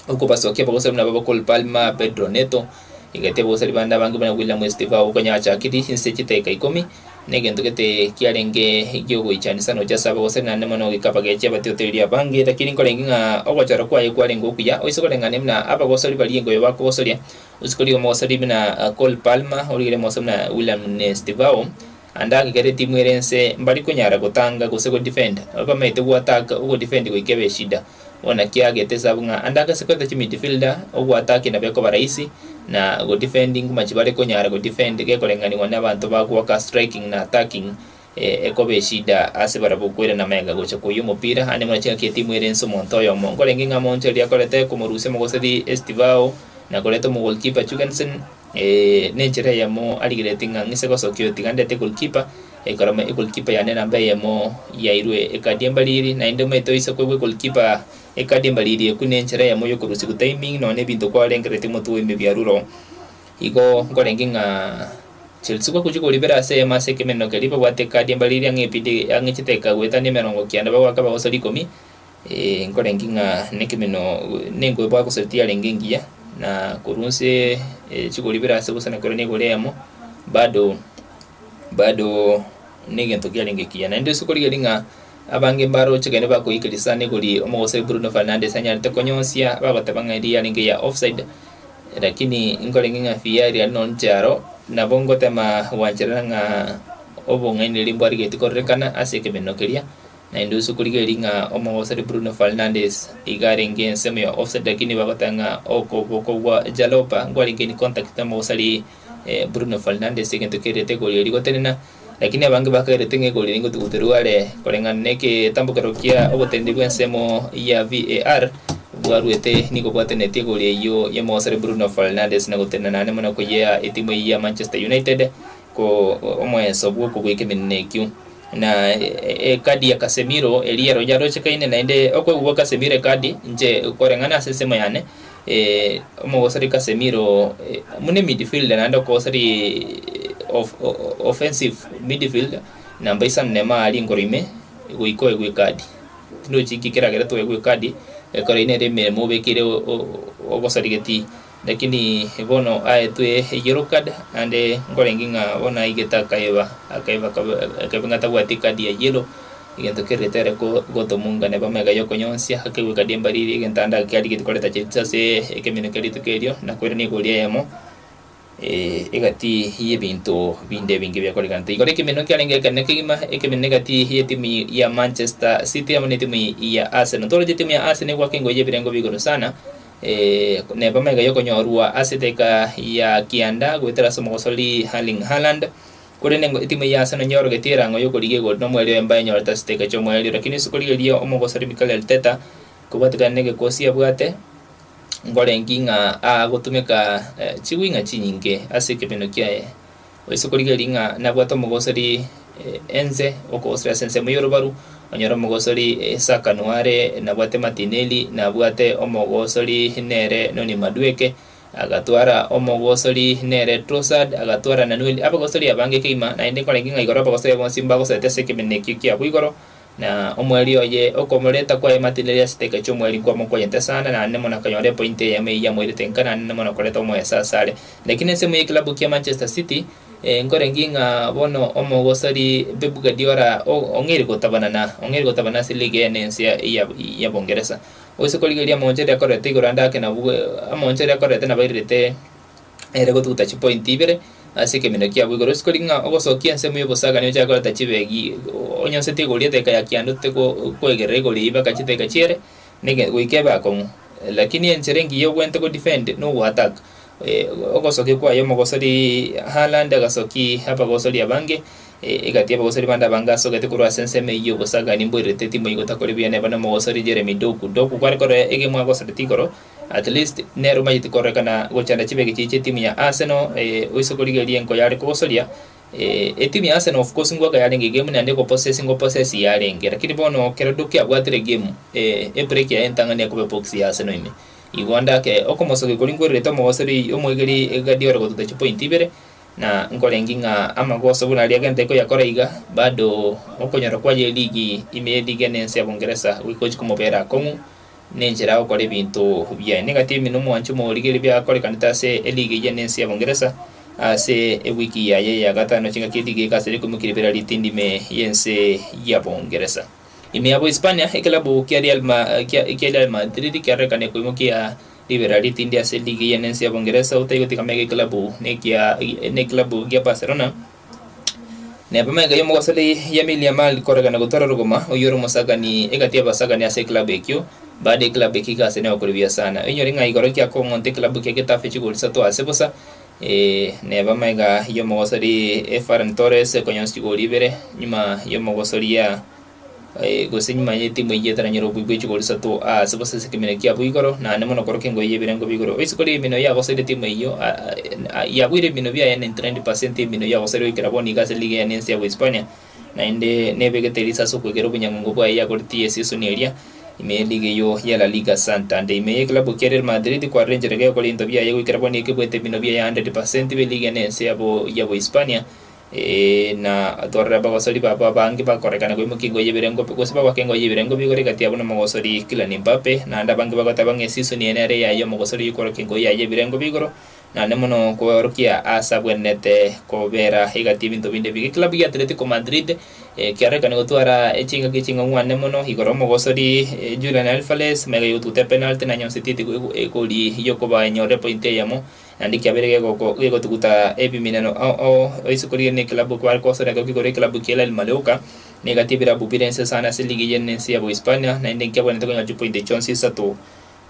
ukubasokia bagose buna babakol Palma Pedro Neto igate bose libanda bange buna William Esteva ukanya cha kiti insechite kaikomi negento kete kiarenge igyo ichanisa no jasa bagose nane mono gikapage batyotelia bange lakini kolenga ogochara kwa yekwalengo kuya oisokolenga nemna aba gosori baliengo yabako gosoria usikoli mosari bina Cole Palma oligere mosomna William Estevao anda kigere timu erense mbali kunyara gotanga gosego defend aba maite ku attack ugo defend ko ikebe shida ona kiage tesabunga anda ka sekota chi midfielder ugo attack na beko baraisi na go defending machibare kunyara go defend ke kolengani wana abantu bakuwa striking na attacking ekobe shida ase barabukwere na mega gocha kuyo mupira ane mwacha ke timu erense montoyo mongo lenginga moncho lia kolete komoruse mogosedi Estevao na koleto mo goalkeeper Chukensen nechere yamo aligiretinga ngiseko sokyo tigande te goalkeeper karama goalkeeper yane namba yamo yairwe ekadiembaliri na inde meto isa kwa goalkeeper ekadiembaliri kunenchera yamo yokurusi ku timing no ne binto kwa lengrete moto wembe biaruro igo ngolenginga Chelsea kwa kujiko libera se mase kemeno kalipa wate kadiembaliri angepide angechiteka wetane merongo kianda bawa kaba osali komi ngolenginga nekemeno nengo bwa kusetia lengingia na kurunse chiko libera se busana korone golemo bado negento kyalengekia na ndio sokoli gelinga abange mbaro chikene bako ikilisane goli omogose Bruno Fernandes anyarte konyonsia babatabanga ndi yalinge ya offside, lakini ngolenginga fiari anon charo na bongo tema wancheranga obonga ni limbari getiko rekana aseke benokelia na ndio sokoli gelinga omogose Bruno Fernandes igarenge nsemo ya offside, lakini babatanga oko wa Jalopa ngolinge ni contact tamo osali Bruno Fernandes segento kerete goli ligotenena, lakini abange bakaretenge goli lingo tukuteruale kolengana neke tambo karokia obotendibwa nsemo ya VAR bwaruete niko bwatenetie goli iyo ya mosare Bruno Fernandes na gotenana ne mona ko ya etimu ya Manchester United ko omweso bwo kubweke menekyu na kadi ya Casemiro Elia Rojaro chekaine na inde okwe bwo Casemiro kadi nje korengana sesema yane omogosari Casemiro mune midfielder na ndo kosari offensive midfield namba isa nema ali ngorime guiko kadi ndo chiki kiragera to kadi korine reme mobekire obosari geti, lakini bono aetwe yellow card ande ngolenginga bona igeta kaiba ngata wati kadi ya yellow igento keretere ko gotomunga ne bamega yoko nyonsia hakewe kadi mbariri igentanda kyali gitikoleta chitse ekemene kali tukerio na kwereni golia yamo egati yebinto binde bingi bya koligante igore kimeno kyalenge kanekima ekemene gati yetimi ya Manchester City amene timu ya Arsenal tolo timu ya Arsenal kwa kengo yebirengo bigoro sana ne bamega yoko nyorua aseteka ya kianda gwetera somo soli Haaland kurene timu ya Arsenal nyoro getira ngo yoko ligego no mwele mbaye nyorata steka chomwe lakini sukoli lio omogosari Mikel Arteta kubatika nege kosia bwate ngore nginga gutumika chigwinga chinyinge ase kebeno kia oisokoriga ringa nabwato mogosori enze okosra sense muyorobaru onyora mogosori Saka Noare nabwate Martinelli nabwate omogosori nere noni Madueke agatwara omogosori nere Trossard agatwara Nanueli abagosori abange keima na inde kore nginga igoro abagosori bonsimba gosete sekebene kia bwigoro na omweli oye okomoreta kwa Martinelli asiteka chomweli kwa mokoyente sana na nemo nakanyore point ya mei ya mweli tenkana nemo nakoleta omoya sasare lakini semu ya klabu kia Manchester City ngore nginga bono omogosori Pep Guardiola ongeri gotabana silige nensia ya Bongereza oisokoligeria Manchester akorete igoranda ke na Manchester akorete na bairete ere gotuta chi point ibere asike minokia bwigoro skolinga ogosokia nsemu yobosaga nyo chakora tachibegi onyonsete goliete kaya kiandu teko kwegere goli iba kachite kachiere nege wikeba komu lakini encherengi yo wente go defend no attack ogosoki kwa yo mogosori Haaland agasoki hapa gosori abange igatia bagosori banda banga sogete kurwa senseme yo bosaga nimboirete timo igota bia bana mogosori Jeremy Doku kwari kore ege mwa gosori tigoro at least nero mayiti kore kana gochanda chibege chiche timu ya Arsenal oisokoligeria enko yare kogosoria timu ya Arsenal of course ngwaga yare game na ndeko possess yare ngera kiri bono kerodo kia bwatire game break ya entangania ko box ya Arsenal ime igwanda ke okomosoke kolingwe reto mogosori omwegeri Guardiola gotuta chi point ibere na ngolenginga amagoso buna ria gente ko yakora iga bado okonyoro kwa je ligi ime ligi nense ya Bongereza wikoji kumopera kongu nenjera okore bintu bya negative no mwanchu mo ligeri bya kore kanita se ligi ya nense ya Bongereza ase wiki ya gatano chinga kidigi kasiri kumukiribera litindi me yense ya Bongereza ime abo Hispania eklabu kia Real Madrid kia rekane kuimukia liberality India se ligi yenense ya Bongereza utayoti kamege klabu ne klabu ya Barcelona ne pamega yo mogosali Yamil Yamal koragana gotora rugoma oyoro mosaga ni egatia basaga ni ase klabu ekyo baada klabu ekika se ne okuribia sana enyoringa igorokia ko monte klabu ke Getafe chigolisa to asebosa ne pamega yo mogosali Ferran Torres konyansi golibere nyuma yo mogosali ya gosenyuma yetimu yetara nyoro bwichi golisa to asebosa sekemene kia bwigoro na nemo no koroke ngo yebirengo bigoro isikoli mino ya gosele timu iyo ya bwire mino bia ya 90% mino ya gosele ikiraboni gase liga ya nense ya Hispania na inde nebege terisa so kwegero bunyango bwa ya golti season area ime liga yo ya la Liga Santander ime klabu ya Real Madrid kwa Ranger ga ko lindo bia ya ikiraboni ikibwete mino bia ya 100% be liga nense ya Hispania na torre bagosori baba bangi bakorekana ko mukingo yebirengo gosiba wakengo yebirengo bigore kati abuna mogosori kila Mbappe na anda bangi bagata bangi season yenere ya yo mogosori yikoro kingo ya yebirengo bigoro na nemono ko rokia asa bwenete ko vera higati binto binde bigi club ya Atletico Madrid kiarekana ko tuara echinga kichinga ngwa nemono higoro mogosori Julian Alvarez mega yutute penalty na nyonsiti ko li yoko ba nyore pointe yamo andiki aberege go tukuta ebiminano isukuri ne klabu kwa kosa na kigore klabu kiela el Mallorca negative ra bupirense sana se ligi yenense ya Hispania na ndenge kwa nitoko ya point de chance sato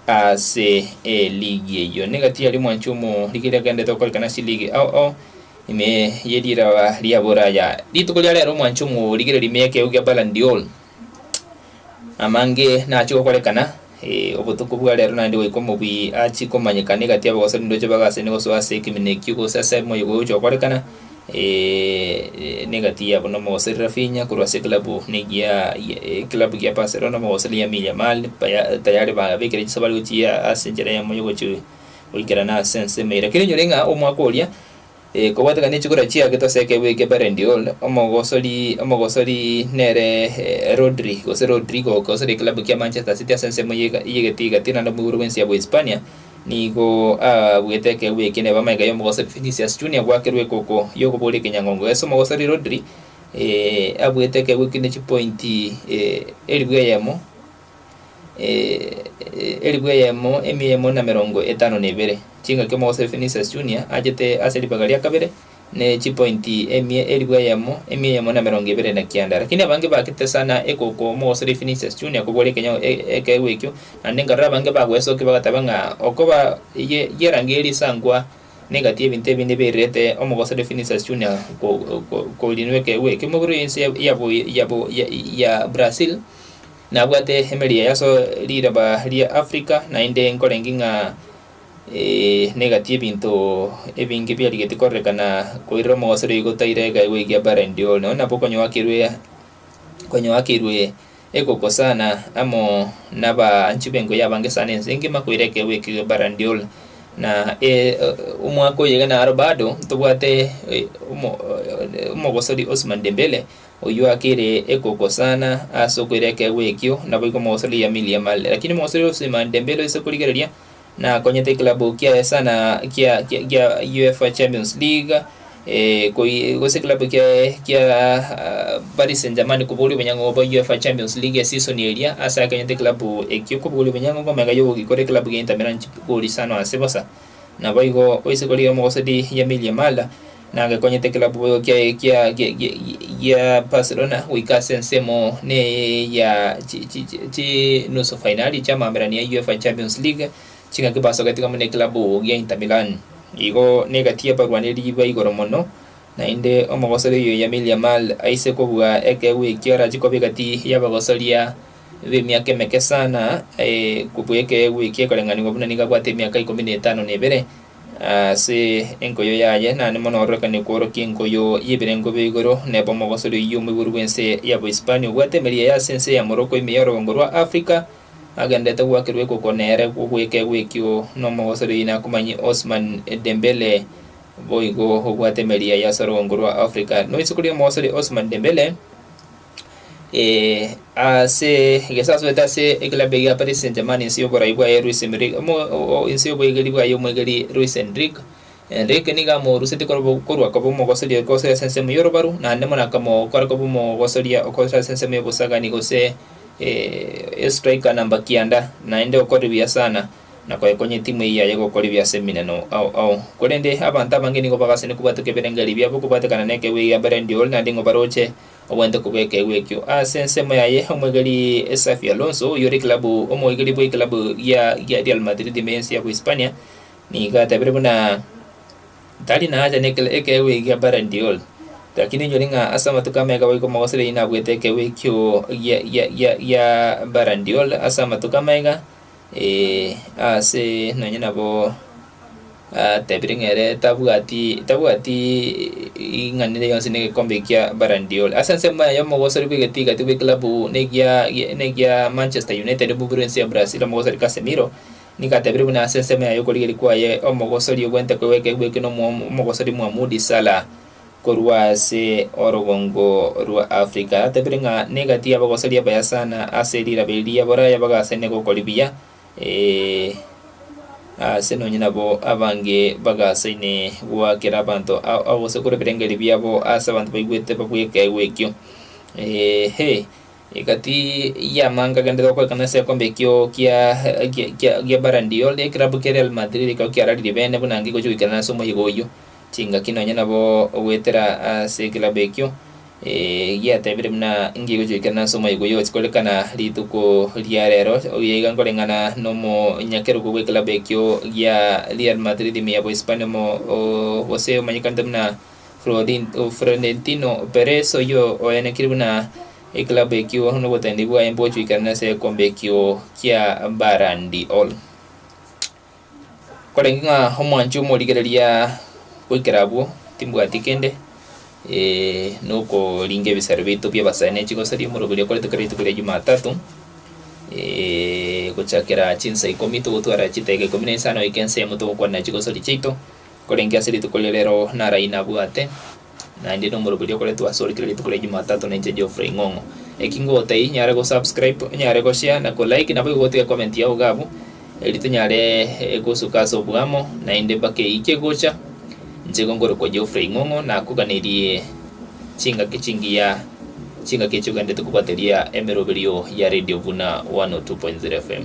ase ligi yo negative ali mwanchumo ligire gande to kana si ligi ime yedira wa lia boraya dito kuli ale mwanchumo ligire limeke uga Ballon d'Or amange na chiko kole kana obotuko bwa lero nandi wikomo bi achi komanyekane gati abagosori ndoje bagase nego so ase kimene kyugo sasa moyo go cyo kwarekana negati ya bono mogosori Rafinha kurwa se klabu negia klabu ya Barcelona mogosori ya Yamil Yamal tayari ba bekere sabali utia asenjera ya moyo go cyo wikera na sense meira kile nyorenga omwakolia ko wata kane chikura chia keto seke weke Ballon omogosori nere Rodrigo gosori klabu kia Manchester City sense moyo yegetiga tina no buruwensi ya Hispania nigo weteke weke ne bamaiga yo mogosori Vinicius Junior gwakerwe koko yoko bole kenyangongo eso mogosori Rodri abweteke weke ne chipointi elibweyamo emiyemo na merongo etano nebere chinga ke mogosori Vinicius Junior ajete aseli bagaria kabere ne chipointi emiyemo na merongo ebere na kianda lakini abange bakite sana ekoko mogosori Vinicius Junior kubole kenya ekewekyo andenga rabange bagweso ke bagatabanga okoba yerangeli sangwa negative binte binde berete omogosori Vinicius Junior ko linweke weke mogoro yense ya Brazil na bwate emeria yaso liraba lia Africa na inde nkorenginga negative bintu ebingi bya ligeti korrekana koirwa mogosoro igotaire ga wegia barendio no na pokonyo wakirwe ekokosana amo naba anchibengo yabange sana nzingi makoireke weki barendio na umwako yega na arbado tobwate mogosori Osman Dembele oyu akire ekokosana asokoireke wekio na boiko mogosori ya Lamine Yamal lakini mogosori Osman Dembele isokuligereria na konyete klabu kia sana kia UEFA Champions League gose klabu kia Paris Saint-Germain kubuli benyango ba UEFA Champions League season elia asa konyete klabu ekyo kubuli benyango ngoma gayo gikore klabu ya Inter Milan kubuli sana asebosa na baigo oise koli mogosadi ya Lamine Yamal na konyete klabu kia Barcelona wikasensemo ne ya nusu finali chama merani ya UEFA Champions League chinga kibaso katika mune klabu ya Inter Milan igo negatia parwane liba igoro mono na inde omogosole yo ya Lamine Yamal aise ko bwa ekewe kiara jiko begati ya bagosolia ve miaka meke sana kubweke wiki kolengani ngobuna niga kwate miaka 15 nebere se enkoyo yaye na nemono roka ne koro kinkoyo yiberengo beigoro ne bomogosole yo muburwense ya bo Hispania gwate meria ya sense ya Morocco imeyoro ngorwa Africa agandeta wakirwe ko konere ko weke wekio no mogosori ina kumanyi Osman Dembele boigo hogwate melia ya sarongorwa Africa no isukuri mogosori Osman Dembele ase gesaso etase eklabe ya Paris Saint-Germain insio bora ibwa Luis Enrique mo insio boigeli bwa yo mogeli Luis Enrique niga mo rusete korwa ko mogosori ko se sense mo yorobaru na nemona kamo ko mogosori ko se sense mo bosaga ni gose striker namba kianda na ende okoribia sana na kwa kwenye timu hii yako koribia semina no au kolende abanta bangeni ko bakasene kubata keberengeli bya kubata kana neke we ya barendiol na ndingo baroche obwende kubeke wekyo sense mo yaye omwegali Xavi Alonso yori klabu omwegali boy klabu ya Real Madrid dimensia ya Hispania ni gata berebuna tali na haja neke ekewe ya barendiol lakini nyolinga asa matukame ga wiko mawasile ina bweteke wekyo ya barandiol asa matukame ga ase nanyana bo tebringere tabuati ngane yonse ne kombe kya barandiol asa sema ya mawasile bigeti ga tibe klabu negia Manchester United buburense ya Brazil mawasile Casemiro nika tebribuna asa sema ya yokoligeli kwa ye omogosoli wente ko weke no mogosoli Mohamed Salah korwase orogongo rwa Africa tebringa negatia bagosalia bayasana aselira belia bora ya bagasene ko kolibia seno nyina bo abange bagasene wa kirabanto awo sekore berengeli biabo asabantu baigwete babweke wekyo ikati ya manga ganda ko kana se kombe kyo kia barandiol de krabu Real Madrid ka kia radi bene bunangi ko jukana somo higoyo chinga kinonya nabo wetera sekila bekyo ya tebrimna ngigo jukana somo higoyo tsikolekana lituko liarero oyega ngolengana nomo nyakero ko wekla bekyo ya Real Madrid mi abo Hispania mo Jose manyikandamna Florentino Perez yo oyene kiribuna club ekyo hono botendi bwa embo jukana se kombe kyo kia barandiol kolenga homanchu moligerelia kwikerabu timbu atikende nuko linge biservito pia basane chiko sari murugulio kole tukaritu kule Jumatatu kuchakera chinsa ikomito gutwara chitege komine sano ikense muto kwa na chiko sari chito kolenga sari tukolelero na raina buate na ndi nomoro bulio kole tu asori kile tukule Jumatatu na nje Geoffrey Ngongo ekingo tai nyare go subscribe nyare go share na ko like na bo gote comment ya ugabu elito nyare kusukaso bwamo na inde bake ike gocha njego ngoro ko Geoffrey Ngongo na kuganirie chinga kechuga ndete kubateria emerobelio ya Radio Vuna 102.0 FM.